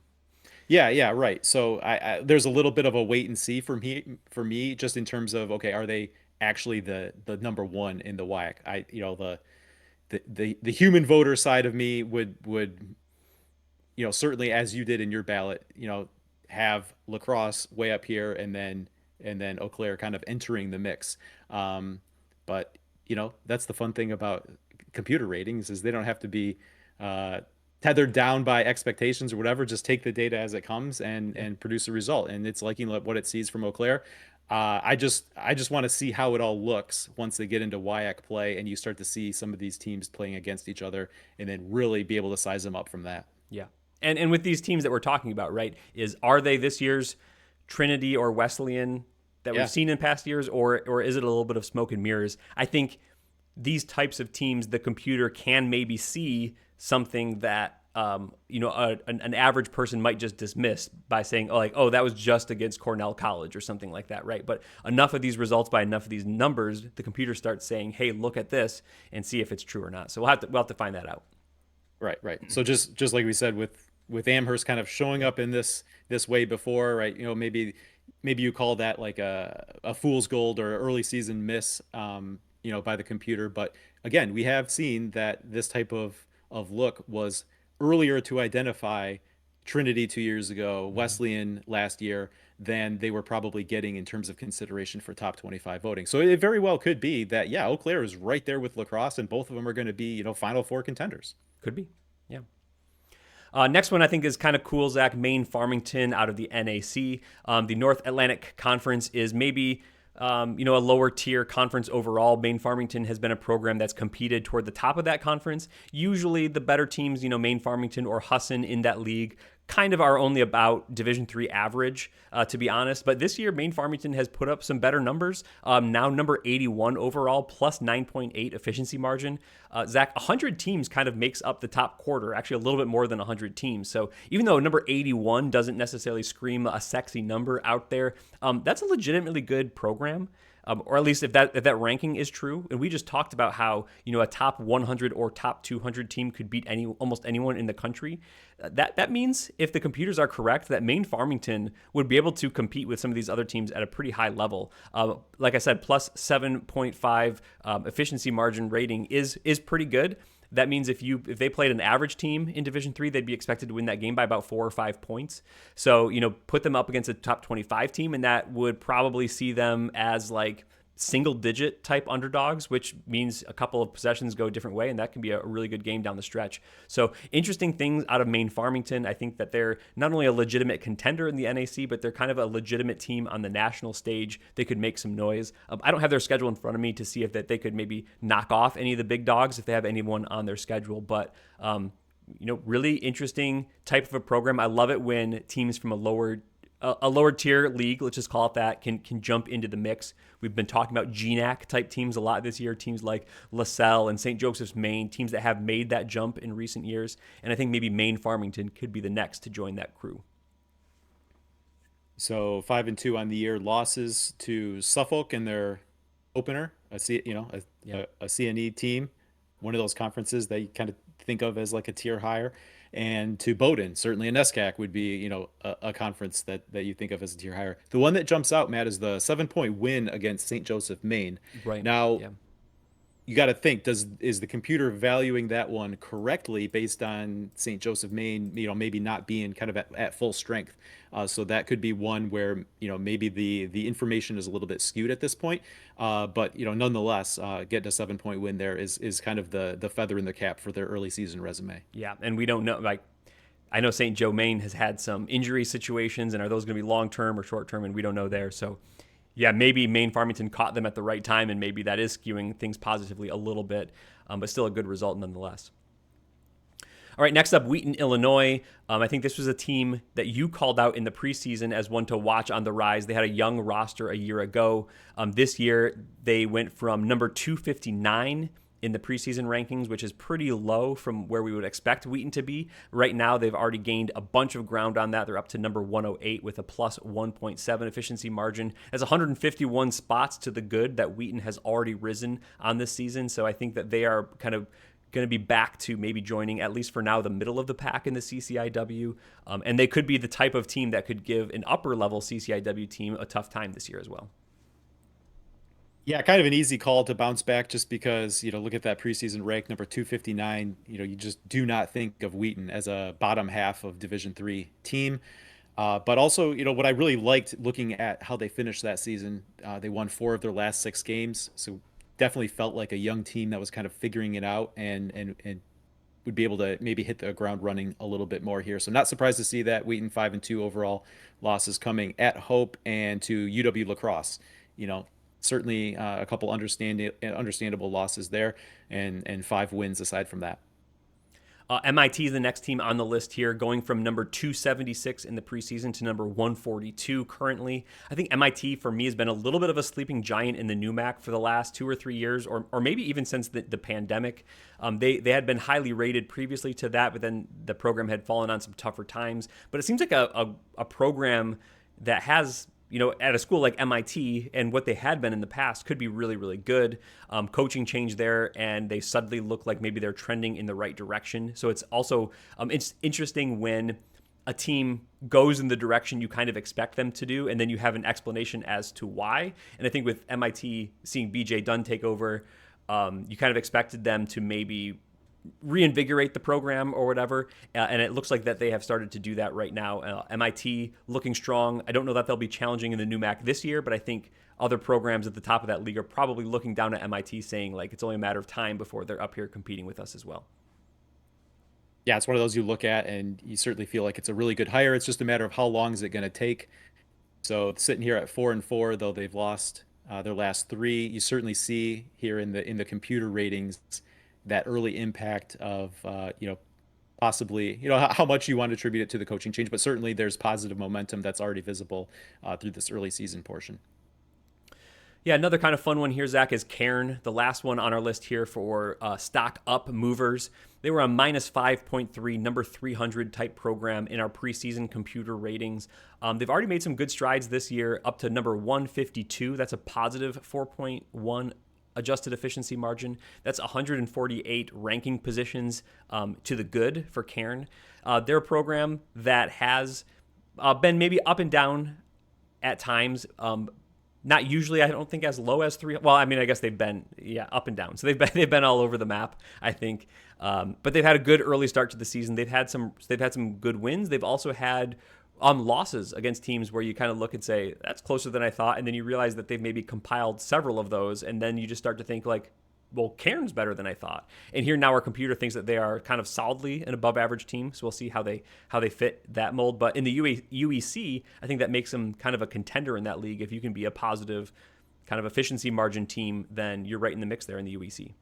yeah. Yeah, right. So there's a little bit of a wait and see for me, just in terms of, okay, are they actually the number one in the WIAC? The human voter side of me would certainly, as you did in your ballot, have La Crosse way up here, and then Eau Claire kind of entering the mix. But that's the fun thing about computer ratings, is they don't have to be tethered down by expectations or whatever. Just take the data as it comes and produce a result. And it's liking what it sees from Eau Claire. I just want to see how it all looks once they get into WIAC play and you start to see some of these teams playing against each other, and then really be able to size them up from that. Yeah. And with these teams that we're talking about, right, are they this year's Trinity or Wesleyan that Yeah. we've seen in past years, or is it a little bit of smoke and mirrors? I think these types of teams, the computer can maybe see something that an average person might just dismiss by saying, oh, that was just against Cornell College or something like that, right? But enough of these results by enough of these numbers, the computer starts saying, hey, look at this and see if it's true or not. So we'll have to find that out. Right. So just like we said with Amherst kind of showing up in this way before, right? Maybe you call that like a fool's gold or early season miss, by the computer. But again, we have seen that this type of look was earlier to identify Trinity 2 years ago, Wesleyan last year, than they were probably getting in terms of consideration for top 25 voting. So it very well could be that, yeah, Eau Claire is right there with La Crosse, and both of them are going to be, Final Four contenders. Could be. Yeah. Next one I think is kind of cool, Zach. Maine Farmington out of the NAC. The North Atlantic Conference is maybe a lower tier conference overall. Maine Farmington has been a program that's competed toward the top of that conference. Usually the better teams, Maine Farmington or Husson in that league, kind of are only about Division III average, to be honest. But this year, Maine Farmington has put up some better numbers. Now number 81 overall, plus 9.8 efficiency margin. Zach, 100 teams kind of makes up the top quarter, actually a little bit more than 100 teams. So even though number 81 doesn't necessarily scream a sexy number out there, that's a legitimately good program. Or at least if that ranking is true. And we just talked about how a top 100 or top 200 team could beat almost anyone in the country. That means if the computers are correct, that Maine Farmington would be able to compete with some of these other teams at a pretty high level. Like I said, plus 7.5 efficiency margin rating is pretty good. That means if they played an average team in Division III, they'd be expected to win that game by about 4 or 5 points. So, put them up against a top 25 team, and that would probably see them as like single-digit type underdogs, which means a couple of possessions go a different way, and that can be a really good game down the stretch. So interesting things out of Maine Farmington. I think that they're not only a legitimate contender in the NAC, but they're kind of a legitimate team on the national stage. They could make some noise. I don't have their schedule in front of me to see if they could maybe knock off any of the big dogs if they have anyone on their schedule, but really interesting type of a program. I love it when teams from a lower a lower tier league, let's just call it that, can jump into the mix. We've been talking about GNAC type teams a lot this year, teams like LaSalle and St. Joseph's, Maine, teams that have made that jump in recent years. And I think maybe Maine Farmington could be the next to join that crew. So 5-2 on the year, losses to Suffolk in their opener, Yeah. a CNE team, one of those conferences that you kind of think of as like a tier higher, and to Bowdoin, certainly a NESCAC would be, a conference that you think of as a tier higher. The one that jumps out, Matt, is the 7-point win against St. Joseph, Maine. Right. Now, Yeah. you got to think, is the computer valuing that one correctly based on St. Joseph, Maine, maybe not being kind of at full strength. So that could be one where, maybe the information is a little bit skewed at this point. But nonetheless, getting a 7-point win there is kind of the feather in the cap for their early season resume. Yeah. And we don't know, like, I know St. Joe, Maine has had some injury situations, and are those going to be long term or short term? And we don't know there. So, yeah, maybe Maine Farmington caught them at the right time, and maybe that is skewing things positively a little bit, but still a good result nonetheless. All right, next up, Wheaton, Illinois. I think this was a team that you called out in the preseason as one to watch on the rise. They had a young roster a year ago. This year, they went from number 259 in the preseason rankings, which is pretty low from where we would expect Wheaton to be. Right now, they've already gained a bunch of ground on that. They're up to number 108 with a plus 1.7 efficiency margin. That's 151 spots to the good that Wheaton has already risen on this season. So I think that they are kind of going to be back to maybe joining, at least for now, the middle of the pack in the CCIW. And they could be the type of team that could give an upper level CCIW team a tough time this year as well. Yeah, kind of an easy call to bounce back just because, look at that preseason rank, number 259. You just do not think of Wheaton as a bottom half of Division III team. But also, what I really liked looking at how they finished that season, they won 4 of their last 6 games. So definitely felt like a young team that was kind of figuring it out and would be able to maybe hit the ground running a little bit more here. So not surprised to see that Wheaton 5-2 overall losses coming at Hope and to UW La Crosse. Certainly a couple understandable losses there, and 5 wins aside from that. MIT is the next team on the list here, going from number 276 in the preseason to number 142 currently. I think MIT, for me, has been a little bit of a sleeping giant in the NUMAC for the last 2 or 3 years, or maybe even since the pandemic. They had been highly rated previously to that, but then the program had fallen on some tougher times. But it seems like a program that has, at a school like MIT and what they had been in the past could be really, really good. Coaching change there, and they suddenly look like maybe they're trending in the right direction. So it's also it's interesting when a team goes in the direction you kind of expect them to do, and then you have an explanation as to why. And I think with MIT seeing BJ Dunn take over, you kind of expected them to maybe reinvigorate the program or whatever, and it looks like that they have started to do that right now. MIT looking strong. I don't know that they'll be challenging in the NUMAC this year, but I think other programs at the top of that league are probably looking down at MIT saying, like, it's only a matter of time before they're up here competing with us as well. Yeah, it's one of those you look at and you certainly feel like it's a really good hire. It's just a matter of how long is it going to take. So sitting here at 4-4, though they've lost their last 3, you certainly see here in the computer ratings that early impact of possibly how much you want to attribute it to the coaching change, but certainly there's positive momentum that's already visible through this early season portion. Yeah, another kind of fun one here, Zach, is Cairn, the last one on our list here for stock up movers. They were a minus 5.3, number 300 type program in our preseason computer ratings. They've already made some good strides this year, up to number 152. That's a positive 4.1 adjusted efficiency margin. That's 148 ranking positions to the good for Cairn. They're a program that has been maybe up and down at times. Not usually, I don't think, as low as 3. Well, I mean, I guess they've been up and down. So they've been all over the map, I think. But they've had a good early start to the season. They've had some good wins. They've also had losses against teams where you kind of look and say, that's closer than I thought. And then you realize that they've maybe compiled several of those. And then you just start to think, like, well, Cairn's better than I thought. And here now our computer thinks that they are kind of solidly an above average team. So we'll see how they fit that mold. But in the UEC, I think that makes them kind of a contender in that league. If you can be a positive kind of efficiency margin team, then you're right in the mix there in the UEC.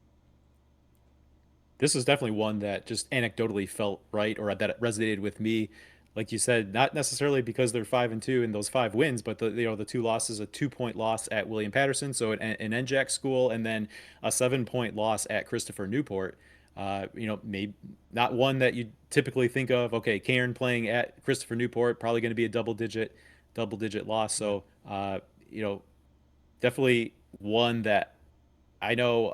This is definitely one that just anecdotally felt right, or that it resonated with me. like you said, not necessarily because they're 5-2 in those 5 wins, but the 2 losses, a 2 point loss at William Patterson, so an NJAC school, and then a 7 point loss at Christopher Newport. Maybe not one that you typically think of. Okay, Cairn playing at Christopher Newport, probably going to be a double digit loss. Yeah. So, you know, definitely one that I know.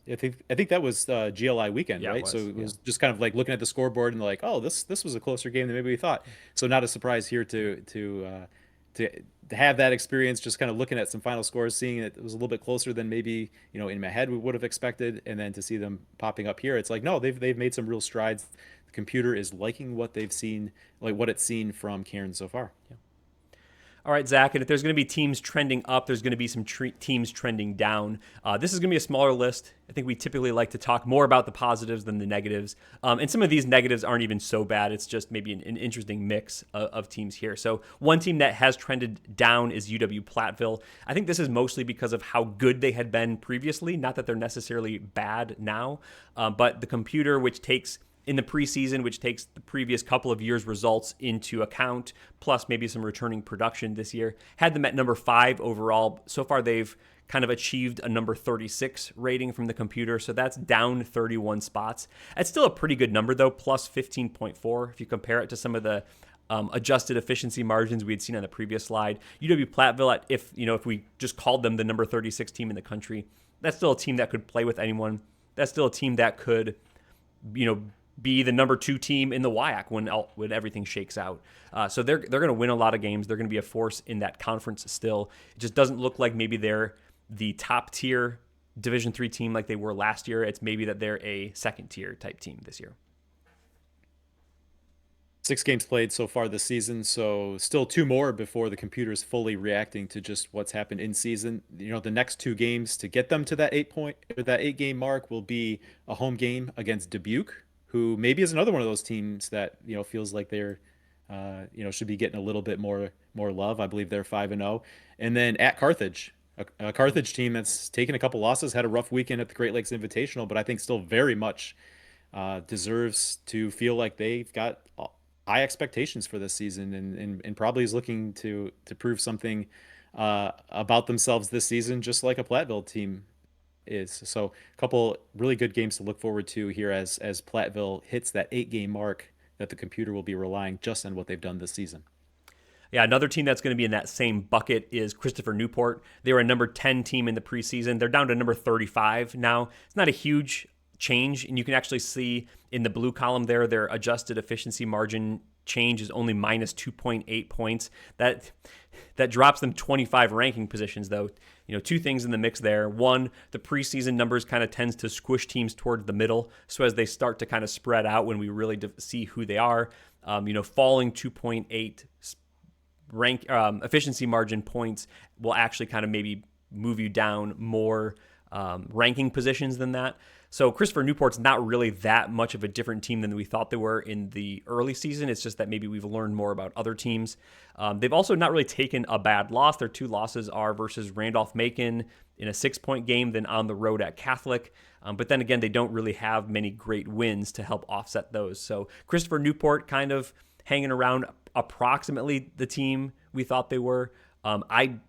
I think that was GLI weekend, Yeah, it right? So was. it Yeah. was just kind of like looking at the scoreboard and like, oh, this was a closer game than maybe we thought. So not a surprise here to have that experience. Just kind of looking at some final scores, seeing it was a little bit closer than maybe in my head we would have expected, and then to see them popping up here, it's like no, they've made some real strides. The computer is liking what they've seen, like what it's seen from Cairn so far. All right, Zach, and if there's going to be teams trending up, there's going to be some teams trending down. This is going to be a smaller list. I think we typically like to talk more about the positives than the negatives. And some of these negatives aren't even so bad. It's just maybe an interesting mix of teams here. So one team that has trended down is UW Platteville. I think this is mostly because of how good they had been previously. Not that they're necessarily bad now, but the computer, which takes in the preseason, which takes the previous couple of years' results into account, plus maybe some returning production this year, had them at number 5 overall. So far, they've kind of achieved a number 36 rating from the computer, so that's down 31 spots. It's still a pretty good number, though, plus 15.4 if you compare it to some of the adjusted efficiency margins we had seen on the previous slide. UW Platteville, if we just called them the number 36 team in the country, that's still a team that could play with anyone. That's still a team that could, be the number 2 team in the WIAC when everything shakes out. So they're going to win a lot of games. They're going to be a force in that conference still. It just doesn't look like maybe they're the top tier Division III team like they were last year. It's maybe that they're a second tier type team this year. 6 games played so far this season, so still 2 more before the computer's fully reacting to just what's happened in season. The next 2 games to get them to that 8 game mark will be a home game against Dubuque, who maybe is another one of those teams that feels like they're should be getting a little bit more love. I believe they're 5-0, and then at Carthage, a Carthage team that's taken a couple losses, had a rough weekend at the Great Lakes Invitational, but I think still very much deserves to feel like they've got high expectations for this season, and probably is looking to prove something about themselves this season, just like a Platteville team is. So a couple really good games to look forward to here as Platteville hits that 8 game mark that the computer will be relying just on what they've done this season. Yeah, another team that's going to be in that same bucket is Christopher Newport. They were a number 10 team in the preseason. They're down to number 35 now. It's not a huge change, and you can actually see in the blue column there, their adjusted efficiency margin change is only minus 2.8 points. That drops them 25 ranking positions, though. 2 things in the mix there. One, the preseason numbers kind of tends to squish teams towards the middle. So as they start to kind of spread out when we really see who they are, falling 2.8 rank efficiency margin points will actually kind of maybe move you down more ranking positions than that. So Christopher Newport's not really that much of a different team than we thought they were in the early season. It's just that maybe we've learned more about other teams. They've also not really taken a bad loss. Their 2 losses are versus Randolph-Macon in a 6-point game, then on the road at Catholic. But then again, they don't really have many great wins to help offset those. So Christopher Newport kind of hanging around approximately the team we thought they were. I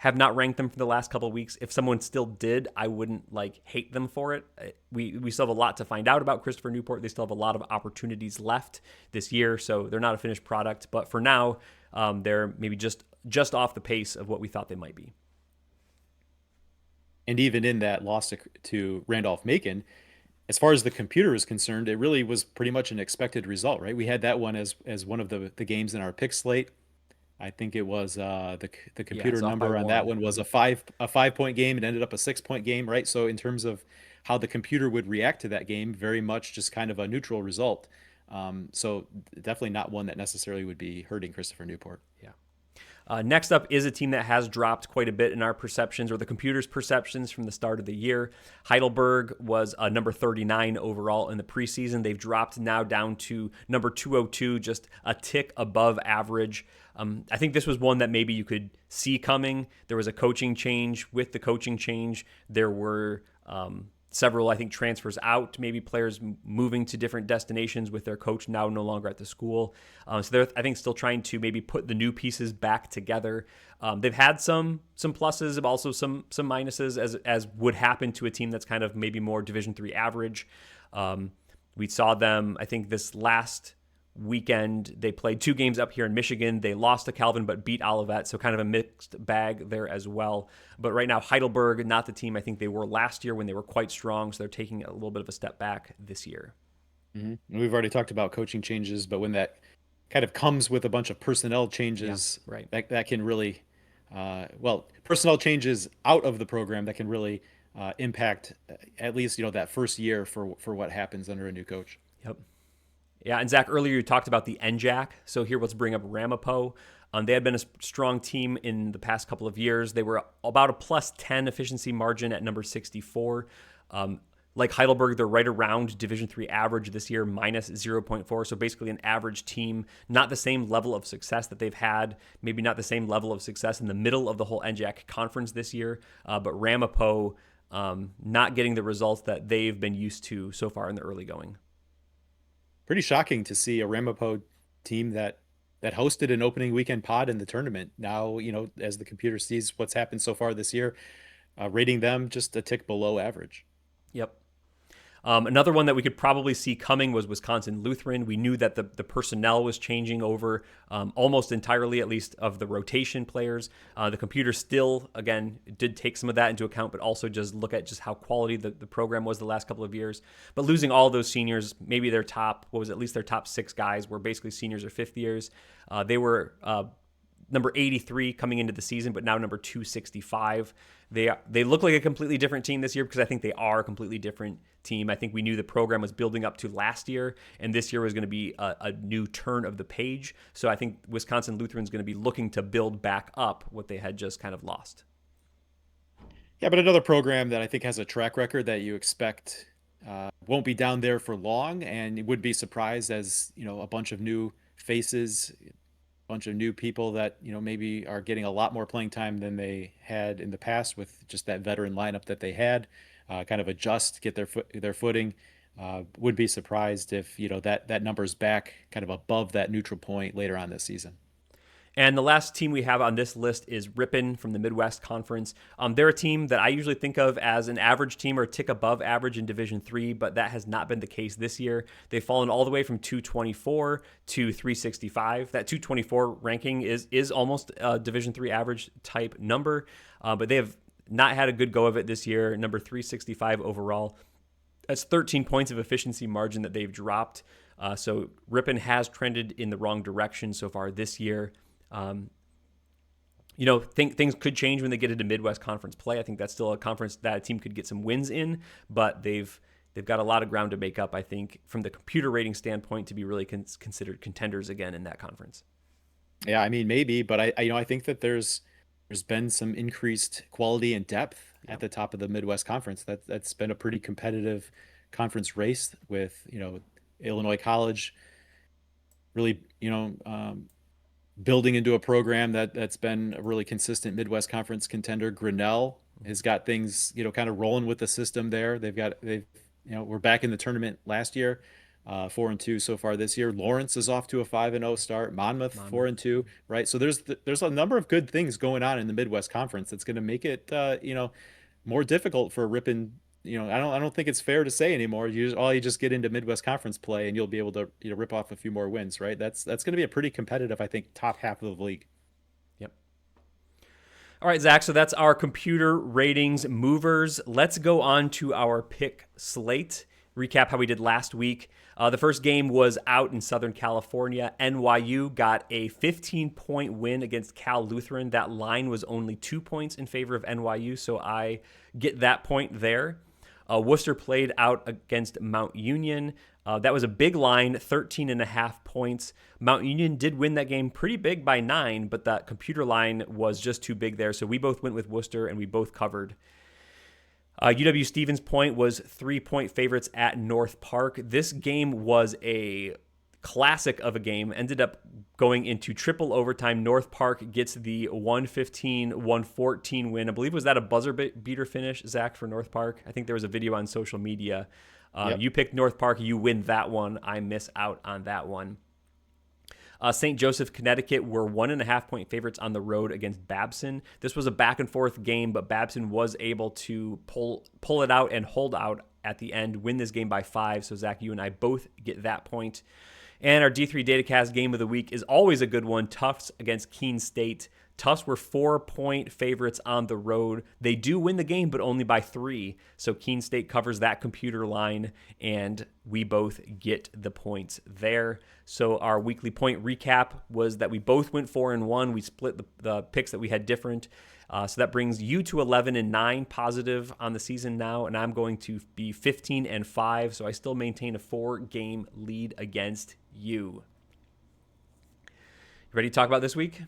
have not ranked them for the last couple of weeks. If someone still did, I wouldn't hate them for it. We still have a lot to find out about Christopher Newport. They still have a lot of opportunities left this year, so they're not a finished product. But for now, they're maybe just off the pace of what we thought they might be. And even in that loss to Randolph-Macon, as far as the computer is concerned, it really was pretty much an expected result, right? We had that one as one of the games in our pick slate. I think it was the Yeah, computer it's off by number on that 1. one was a 5 point game. It ended up a 6 point game, right? So in terms of how the computer would react to that game, very much just kind of a neutral result. So definitely not one that necessarily would be hurting Christopher Newport. Yeah. Next up is a team that has dropped quite a bit in our perceptions, or the computer's perceptions, from the start of the year. Heidelberg was number 39 overall in the preseason. They've dropped now down to number 202, just a tick above average. I think this was one that maybe you could see coming. There was a coaching change. With the coaching change, there were several, I think, transfers out, maybe players moving to different destinations with their coach now no longer at the school. So they're, I think, still trying to maybe put the new pieces back together. They've had some pluses, but also some minuses, as would happen to a team that's kind of maybe more Division III average. We saw them, I think, this last weekend. They played 2 games up here in Michigan. They lost to Calvin but beat Olivet, so kind of a mixed bag there as well. But right now, Heidelberg, not the team I think they were last year when they were quite strong, so they're taking a little bit of a step back this year. Mm-hmm. We've already talked about coaching changes, but when that kind of comes with a bunch of personnel Yeah, changes, right. that can really, personnel changes out of the program that can really impact at least that first year for what happens under a new coach. Yep. Yeah, and Zach, earlier you talked about the NJAC. So here, let's bring up Ramapo. They had been a strong team in the past couple of years. They were about a plus 10 efficiency margin at number 64. Like Heidelberg, they're right around Division III average this year, minus 0.4. So basically an average team, not the same level of success that they've had, maybe not the same level of success in the middle of the whole NJAC conference this year. But Ramapo not getting the results that they've been used to so far in the early going. Pretty shocking to see a Ramapo team that hosted an opening weekend pod in the tournament. Now, as the computer sees what's happened so far this year, rating them just a tick below average. Yep. Another one that we could probably see coming was Wisconsin Lutheran. We knew that the personnel was changing over almost entirely, at least of the rotation players. The computer still, again, did take some of that into account, but also just look at just how quality the program was the last couple of years. But losing all those seniors, maybe their top, at least their top 6 guys were basically seniors or fifth years. They were number 83 coming into the season, but now number 265. They look like a completely different team this year because I think they are a completely different team. I think we knew the program was building up to last year, and this year was going to be a new turn of the page. So I think Wisconsin Lutheran is going to be looking to build back up what they had just kind of lost. Yeah, but another program that I think has a track record that you expect won't be down there for long, and would be surprised as a bunch of new faces, bunch of new people that maybe are getting a lot more playing time than they had in the past with just that veteran lineup that they had. Kind of adjust, get their footing. Would be surprised if that number's back kind of above that neutral point later on this season. And the last team we have on this list is Ripon from the Midwest Conference. They're a team that I usually think of as an average team or a tick above average in Division III, but that has not been the case this year. They've fallen all the way from 224 to 365. That 224 ranking is almost a Division III average type number, but they have not had a good go of it this year. Number 365 overall. That's 13 points of efficiency margin that they've dropped. So Ripon has trended in the wrong direction so far this year. Think things could change when they get into Midwest Conference play. I think that's still a conference that a team could get some wins in, but they've got a lot of ground to make up, I think, from the computer rating standpoint, to be really considered contenders again in that conference. Yeah, I mean maybe, but I think that there's been some increased quality and depth at the top of the Midwest Conference. That's been a pretty competitive conference race with Illinois College really building into a program that's been a really consistent Midwest Conference contender. Grinnell has got things, kind of rolling with the system there. We're back in the tournament last year, 4-2 so far this year. Lawrence is off to a 5-0 start. Monmouth 4-2, right? So there's a number of good things going on in the Midwest Conference that's going to make it, more difficult for Ripon. I don't think it's fair to say anymore. You just get into Midwest Conference play and you'll be able to rip off a few more wins, right? That's going to be a pretty competitive, I think, top half of the league. Yep. All right, Zach. So that's our computer ratings movers. Let's go on to our pick slate. Recap how we did last week. The first game was out in Southern California. NYU got a 15-point win against Cal Lutheran. That line was only 2 points in favor of NYU, so I get that point there. Worcester played out against Mount Union. That was a big line, 13.5 points. Mount Union did win that game pretty big by 9, but that computer line was just too big there. So we both went with Worcester and we both covered. UW Stevens Point was 3-point favorites at North Park. This game was a classic of a game. Ended up Going into triple overtime, North Park gets the 115-114 win. I believe, was that a buzzer beater finish, Zach, for North Park? I think there was a video on social media. Yep. You picked North Park. You win that one. I miss out on that one. St. Joseph, Connecticut were 1.5-point favorites on the road against Babson. This was a back and forth game, but Babson was able to pull it out and hold out at the end, win this game by 5. So Zach, you and I both get that point. And our D3 Datacast game of the week is always a good one. Tufts against Keene State. Tufts were 4-point favorites on the road. They do win the game, but only by 3. So Keene State covers that computer line, and we both get the points there. So our weekly point recap was that we both went 4-1. We split the picks that we had different. So that brings you to 11-9 positive on the season now, and I'm going to be 15-5. So I still maintain a 4-game lead against you. You ready to talk about this week?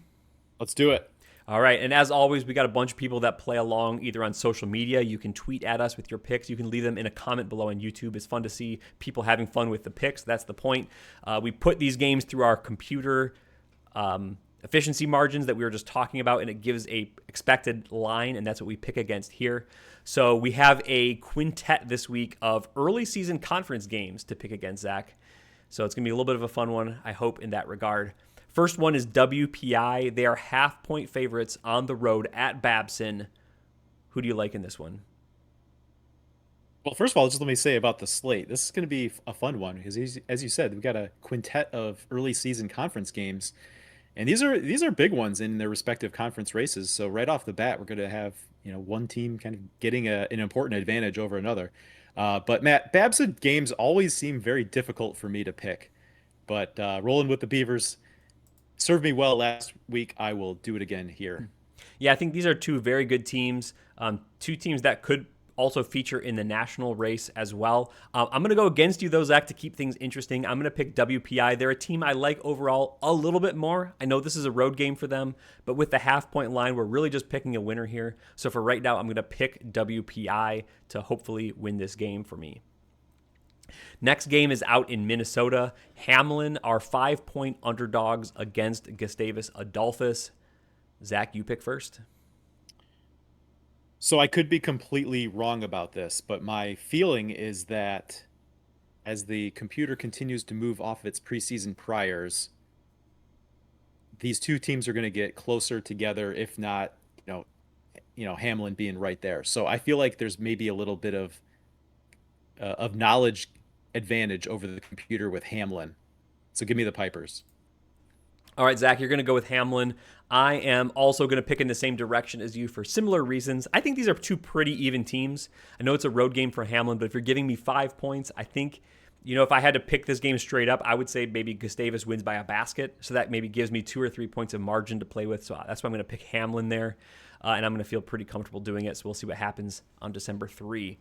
Let's do it. All right, and as always, we got a bunch of people that play along either on social media. You can tweet at us with your picks. You can leave them in a comment below on YouTube. It's fun to see people having fun with the picks. That's the point. We put these games through our computer efficiency margins that we were just talking about, and it gives a expected line, and that's what we pick against here. So we have a quintet this week of early season conference games to pick against, Zach. So it's going to be a little bit of a fun one, I hope, in that regard. First one is WPI. They are 0.5-point favorites on the road at Babson. Who do you like in this one? Well, first of all, just let me say about the slate. This is going to be a fun one because, as you said, we've got a quintet of early season conference games, and these are big ones in their respective conference races. So right off the bat, we're going to have one team kind of getting an important advantage over another. But Matt, Babson games always seem very difficult for me to pick. But rolling with the Beavers served me well last week. I will do it again here. Yeah, I think these are two very good teams. Two teams that could also feature in the national race as well. I'm going to go against you, though, Zach, to keep things interesting. I'm going to pick WPI. They're a team I like overall a little bit more. I know this is a road game for them, but with the 0.5-point line, we're really just picking a winner here. So for right now, I'm going to pick WPI to hopefully win this game for me. Next game is out in Minnesota. Hamlin are 5-point underdogs against Gustavus Adolphus. Zach, you pick first. So I could be completely wrong about this, but my feeling is that as the computer continues to move off of its preseason priors, these two teams are going to get closer together, if not, Hamlin being right there. So I feel like there's maybe a little bit of knowledge advantage over the computer with Hamlin. So give me the Pipers. All right, Zach, you're going to go with Hamlin. I am also going to pick in the same direction as you for similar reasons. I think these are two pretty even teams. I know it's a road game for Hamlin, but if you're giving me 5 points, I think, if I had to pick this game straight up, I would say maybe Gustavus wins by a basket. So that maybe gives me 2 or 3 points of margin to play with. So that's why I'm going to pick Hamlin there. And I'm going to feel pretty comfortable doing it. So we'll see what happens on December 3.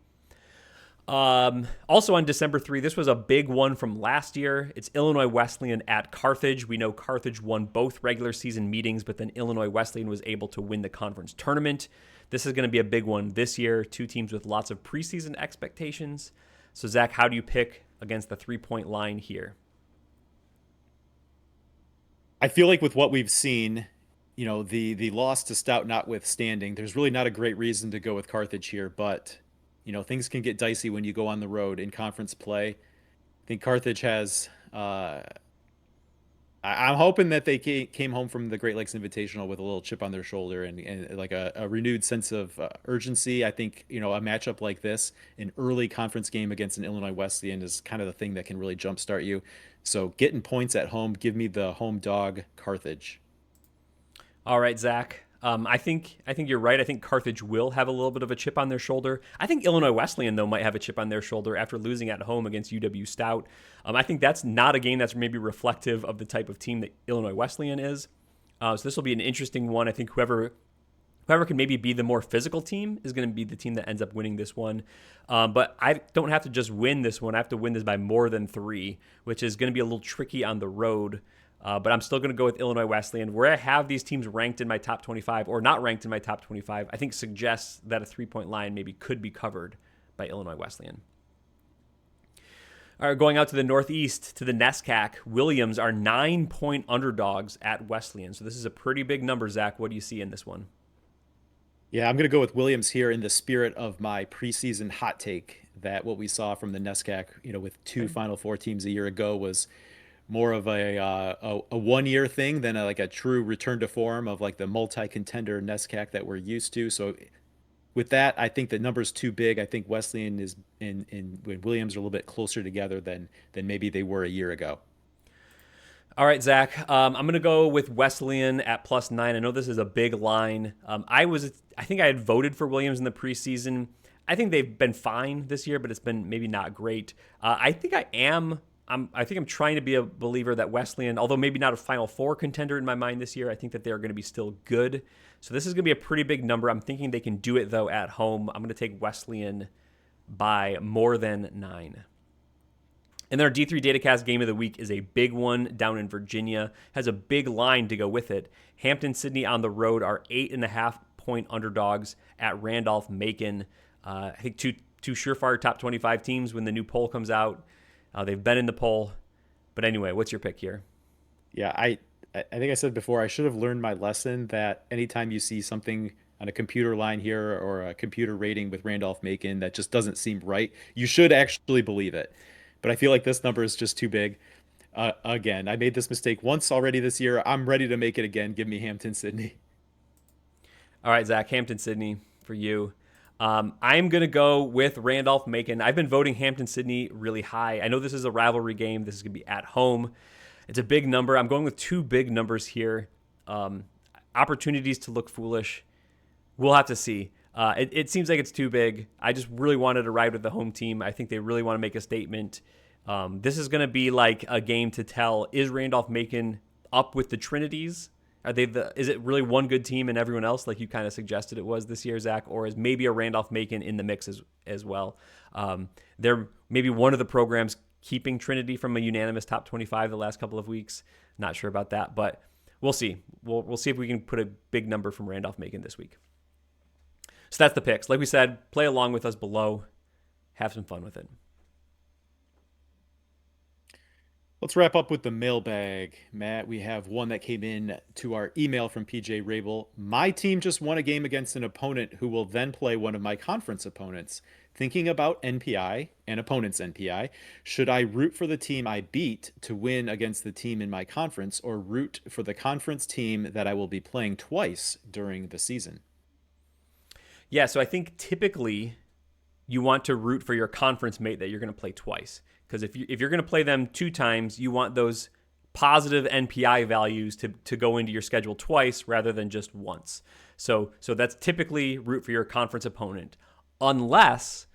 Also on December 3, this was a big one from last year. It's Illinois Wesleyan at Carthage. We know Carthage won both regular season meetings, but then Illinois Wesleyan was able to win the conference tournament. This is going to be a big one this year. Two teams with lots of preseason expectations. So Zach, how do you pick against the 3-point line here? I feel like with what we've seen, the loss to Stout notwithstanding, there's really not a great reason to go with Carthage here, but things can get dicey when you go on the road in conference play. I think Carthage has. I'm hoping that they came home from the Great Lakes Invitational with a little chip on their shoulder and like a renewed sense of urgency. I think a matchup like this, an early conference game against an Illinois Wesleyan, is kind of the thing that can really jumpstart you. So getting points at home, give me the home dog, Carthage. All right, Zach. I think you're right. I think Carthage will have a little bit of a chip on their shoulder. I think Illinois Wesleyan, though, might have a chip on their shoulder after losing at home against UW Stout. I think that's not a game that's maybe reflective of the type of team that Illinois Wesleyan is. So this will be an interesting one. I think whoever can maybe be the more physical team is going to be the team that ends up winning this one. But I don't have to just win this one. I have to win this by more than 3, which is going to be a little tricky on the road. But I'm still going to go with Illinois Wesleyan. Where I have these teams ranked in my top 25 or not ranked in my top 25, I think suggests that a 3-point line maybe could be covered by Illinois Wesleyan. All right, going out to the Northeast to the NESCAC, Williams are 9-point underdogs at Wesleyan. So this is a pretty big number, Zach. What do you see in this one? Yeah, I'm going to go with Williams here in the spirit of my preseason hot take that what we saw from the NESCAC, with two Okay. Final Four teams a year ago was more of a 1 year thing than like a true return to form of like the multi-contender NESCAC that we're used to. So with that, I think the number's too big. I think Wesleyan is in Williams are a little bit closer together than maybe they were a year ago. All right, Zach. I'm going to go with Wesleyan at +9. I know this is a big line. I think I had voted for Williams in the preseason. I think they've been fine this year, but it's been maybe not great. I think I am. I think I'm trying to be a believer that Wesleyan, although maybe not a Final Four contender in my mind this year, I think that they're going to be still good. So this is going to be a pretty big number. I'm thinking they can do it though at home. I'm going to take Wesleyan by more than 9. And their D3 Datacast game of the week is a big one down in Virginia. Has a big line to go with it. Hampton Sydney on the road are 8.5-point underdogs at Randolph Macon. I think two surefire top 25 teams when the new poll comes out. They've been in the poll. But anyway, what's your pick here? Yeah, I think I said before I should have learned my lesson that anytime you see something on a computer line here or a computer rating with Randolph Macon that just doesn't seem right, you should actually believe it. But I feel like this number is just too big. Again, I made this mistake once already this year. I'm ready to make it again. Give me Hampton Sydney. All right, Zach, Hampton Sydney for you. I'm going to go with Randolph Macon. I've been voting Hampton Sydney really high. I know this is a rivalry game. This is going to be at home. It's a big number. I'm going with two big numbers here. Opportunities to look foolish. We'll have to see. It seems like it's too big. I just really wanted to ride with the home team. I think they really want to make a statement. This is going to be like a game to tell. Is Randolph Macon up with the Trinities? Is it really one good team and everyone else, like you kind of suggested it was this year, Zach? Or is maybe a Randolph Macon in the mix as well? They're maybe one of the programs keeping Trinity from a unanimous top 25 the last couple of weeks. Not sure about that, but we'll see. We'll see if we can put a big number from Randolph Macon this week. So that's the picks. Like we said, play along with us below. Have some fun with it. Let's wrap up with the mailbag, Matt. We have one that came in to our email from PJ Rabel. My team just won a game against an opponent who will then play one of my conference opponents. Thinking about NPI and opponent's NPI, should I root for the team I beat to win against the team in my conference or root for the conference team that I will be playing twice during the season? Yeah, so I think typically you want to root for your conference mate that you're going to play twice. Because if you're going to play them 2 times, you want those positive NPI values to go into your schedule twice rather than just once. So that's typically root for your conference opponent, unless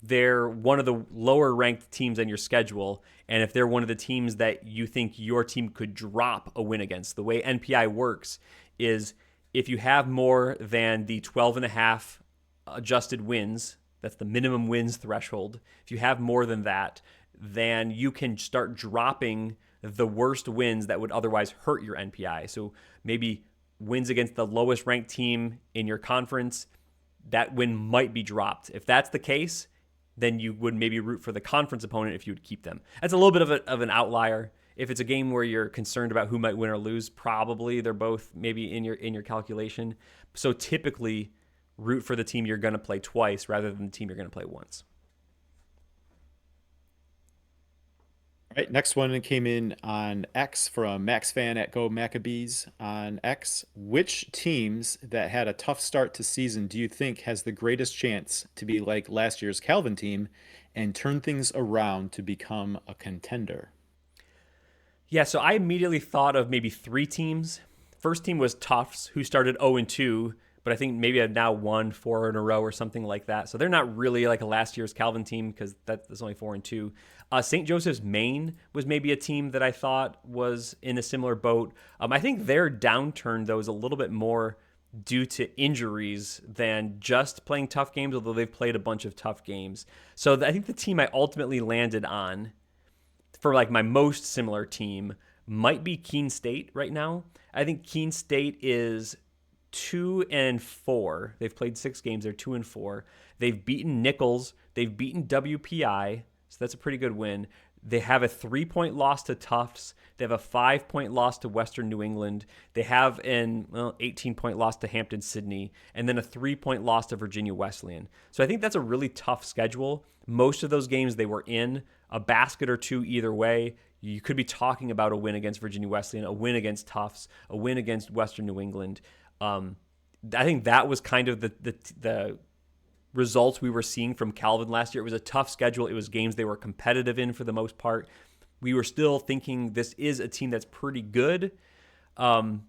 they're one of the lower ranked teams on your schedule. And if they're one of the teams that you think your team could drop a win against, the way NPI works is if you have more than the 12.5 adjusted wins, that's the minimum wins threshold. If you have more than that, then you can start dropping the worst wins that would otherwise hurt your NPI. So maybe wins against the lowest ranked team in your conference, that win might be dropped. If that's the case, then you would maybe root for the conference opponent if you would keep them. That's a little bit of an outlier. If it's a game where you're concerned about who might win or lose, probably they're both maybe in your calculation. So typically root for the team you're going to play twice rather than the team you're going to play once. All right, next one came in on X from Max Fan at Go Maccabees on X. Which teams that had a tough start to season do you think has the greatest chance to be like last year's Calvin team and turn things around to become a contender? Yeah, so I immediately thought of maybe 3 teams. First team was Tufts, who started 0-2, but I think maybe have now won 4 in a row or something like that. So they're not really like a last year's Calvin team because that's only 4-2. St. Joseph's Maine was maybe a team that I thought was in a similar boat. I think their downturn, though, is a little bit more due to injuries than just playing tough games, although they've played a bunch of tough games. So I think the team I ultimately landed on for like my most similar team might be Keene State right now. I think Keene State is 2-4. They've played 6 games. They're 2-4. They've beaten Nichols. They've beaten WPI. So that's a pretty good win. They have a 3 point loss to Tufts. They have a 5 point loss to Western New England. They have an 18 point loss to Hampton Sydney, and then a 3 point loss to Virginia Wesleyan. So I think that's a really tough schedule. Most of those games they were in a basket or two either way. You could be talking about a win against Virginia Wesleyan, a win against Tufts, a win against Western New England. I think that was kind of the results we were seeing from Calvin last year. It was a tough schedule. It was games they were competitive in for the most part. We were still thinking this is a team that's pretty good. But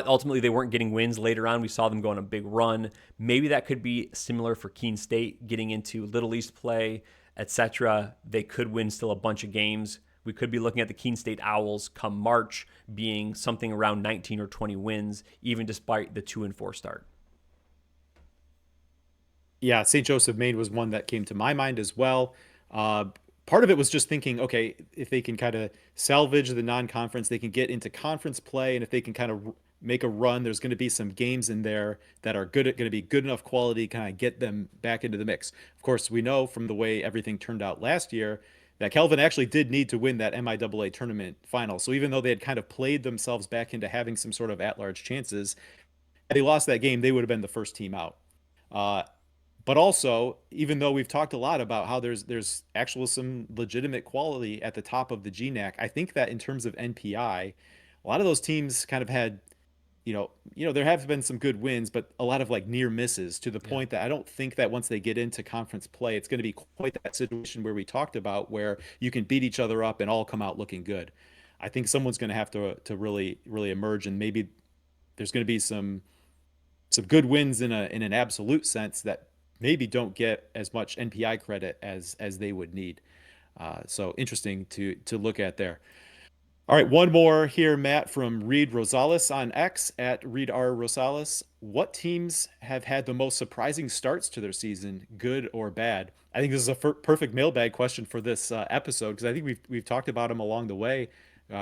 ultimately, they weren't getting wins later on. We saw them go on a big run. Maybe that could be similar for Keene State, getting into Little East play, etc. They could win still a bunch of games. We could be looking at the Keene State Owls come March being something around 19 or 20 wins, even despite the 2-4 start. Yeah, St. Joseph, Maine was one that came to my mind as well. Part of it was just thinking, okay, if they can kind of salvage the non-conference, they can get into conference play, and if they can kind of make a run, there's going to be some games in there that are going to be good enough quality, kind of get them back into the mix. Of course, we know from the way everything turned out last year that Kelvin actually did need to win that MIAA tournament final. So even though they had kind of played themselves back into having some sort of at-large chances, had they lost that game, they would have been the first team out. Uh, but also, even though we've talked a lot about how there's actual some legitimate quality at the top of the GNAC, I think that in terms of NPI, a lot of those teams kind of had, there have been some good wins, but a lot of like near misses to the Yeah. point that I don't think that once they get into conference play, it's going to be quite that situation where we talked about where you can beat each other up and all come out looking good. I think someone's going to have to really really emerge, and maybe there's going to be some good wins in an absolute sense that maybe don't get as much NPI credit as they would need. So interesting to look at there. All right, one more here, Matt, from Reed Rosales on X at Reed R. Rosales. What teams have had the most surprising starts to their season, good or bad? I think this is a perfect mailbag question for this episode because I think we've talked about them along the way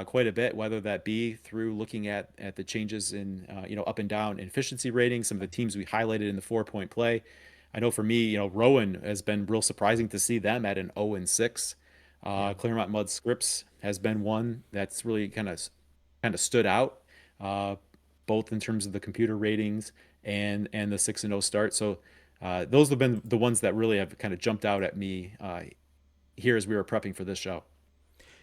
quite a bit, whether that be through looking at the changes in up and down efficiency ratings, some of the teams we highlighted in the 4 point play. I know for me, Rowan has been real surprising to see them at an 0-6. Yeah. Claremont Mud Scripps has been one that's really kind of stood out, uh, both in terms of the computer ratings and the 6-0 start. So those have been the ones that really have kind of jumped out at me here as we were prepping for this show.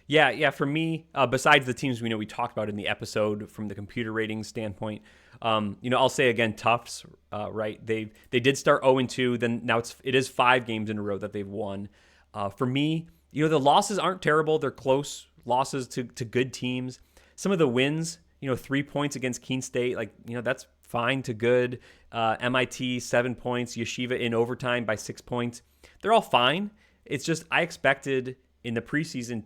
Yeah, yeah. For me, besides the teams we know we talked about in the episode from the computer ratings standpoint, I'll say again, Tufts, right? They did start 0-2. Then now it is 5 games in a row that they've won. For me, the losses aren't terrible. They're close losses to good teams. Some of the wins, 3 points against Keene State, that's fine to good. MIT 7 points, Yeshiva in overtime by 6 points. They're all fine. It's just I expected in the preseason.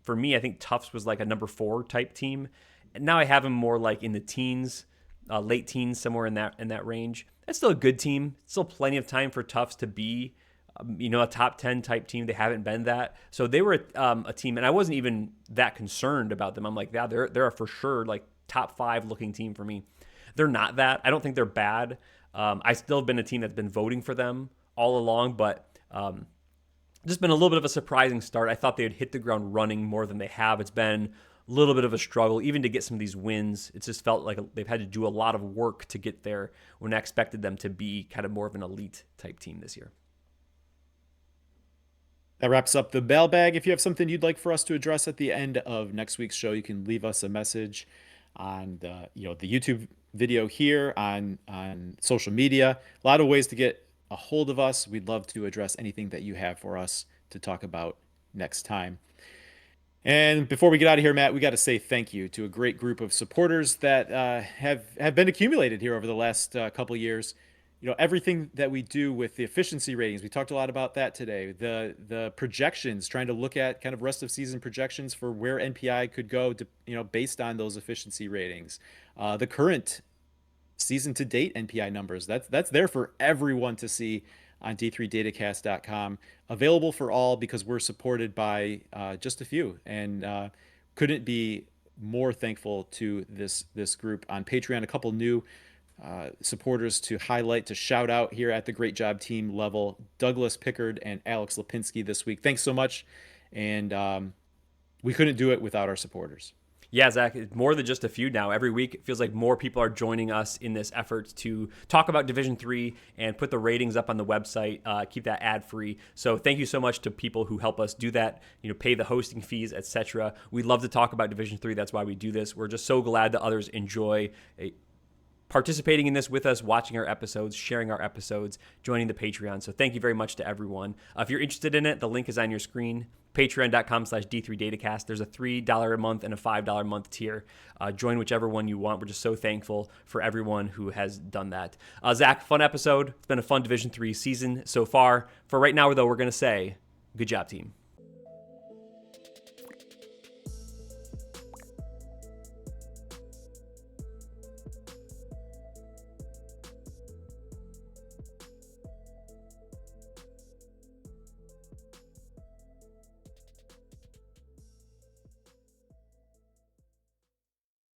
For me, I think Tufts was like a number 4 type team. And now I have them more like in the teens, late teens, somewhere in that range. That's still a good team. Still plenty of time for Tufts to be, a top 10 type team. They haven't been that. So they were a team, and I wasn't even that concerned about them. I'm like, yeah, they're a for sure like top 5 looking team for me. They're not that. I don't think they're bad. I still have been a team that's been voting for them all along, but just been a little bit of a surprising start. I thought they would hit the ground running more than they have. It's been a little bit of a struggle, even to get some of these wins. It's just felt like they've had to do a lot of work to get there when I expected them to be kind of more of an elite type team this year. That wraps up the mailbag. If you have something you'd like for us to address at the end of next week's show, you can leave us a message on the YouTube video here on social media. A lot of ways to get a hold of us. We'd love to address anything that you have for us to talk about next time. And before we get out of here, Matt, we got to say thank you to a great group of supporters that have been accumulated here over the last couple of years. Everything that we do with the efficiency ratings, we talked a lot about that today. The projections, trying to look at kind of rest of season projections for where NPI could go to, based on those efficiency ratings. The current season to date NPI numbers, that's there for everyone to see on d3datacast.com, available for all because we're supported by just a few, and couldn't be more thankful to this group on Patreon. A couple new supporters to highlight, to shout out here at the Great Job Team level: Douglas Pickard and Alex Lipinski this week. Thanks so much. And we couldn't do it without our supporters. Yeah, Zach, it's more than just a few now. Every week, it feels like more people are joining us in this effort to talk about Division Three and put the ratings up on the website, keep that ad free. So thank you so much to people who help us do that. Pay the hosting fees, etc. We love to talk about Division Three. That's why we do this. We're just so glad that others enjoy participating in this with us, watching our episodes, sharing our episodes, joining the Patreon. So thank you very much to everyone. If you're interested in it, the link is on your screen. Patreon.com/D3Datacast. There's a $3 a month and a $5 a month tier. Join whichever one you want. We're just so thankful for everyone who has done that. Zach, fun episode. It's been a fun Division 3 season so far. For right now, though, we're going to say, good job, team.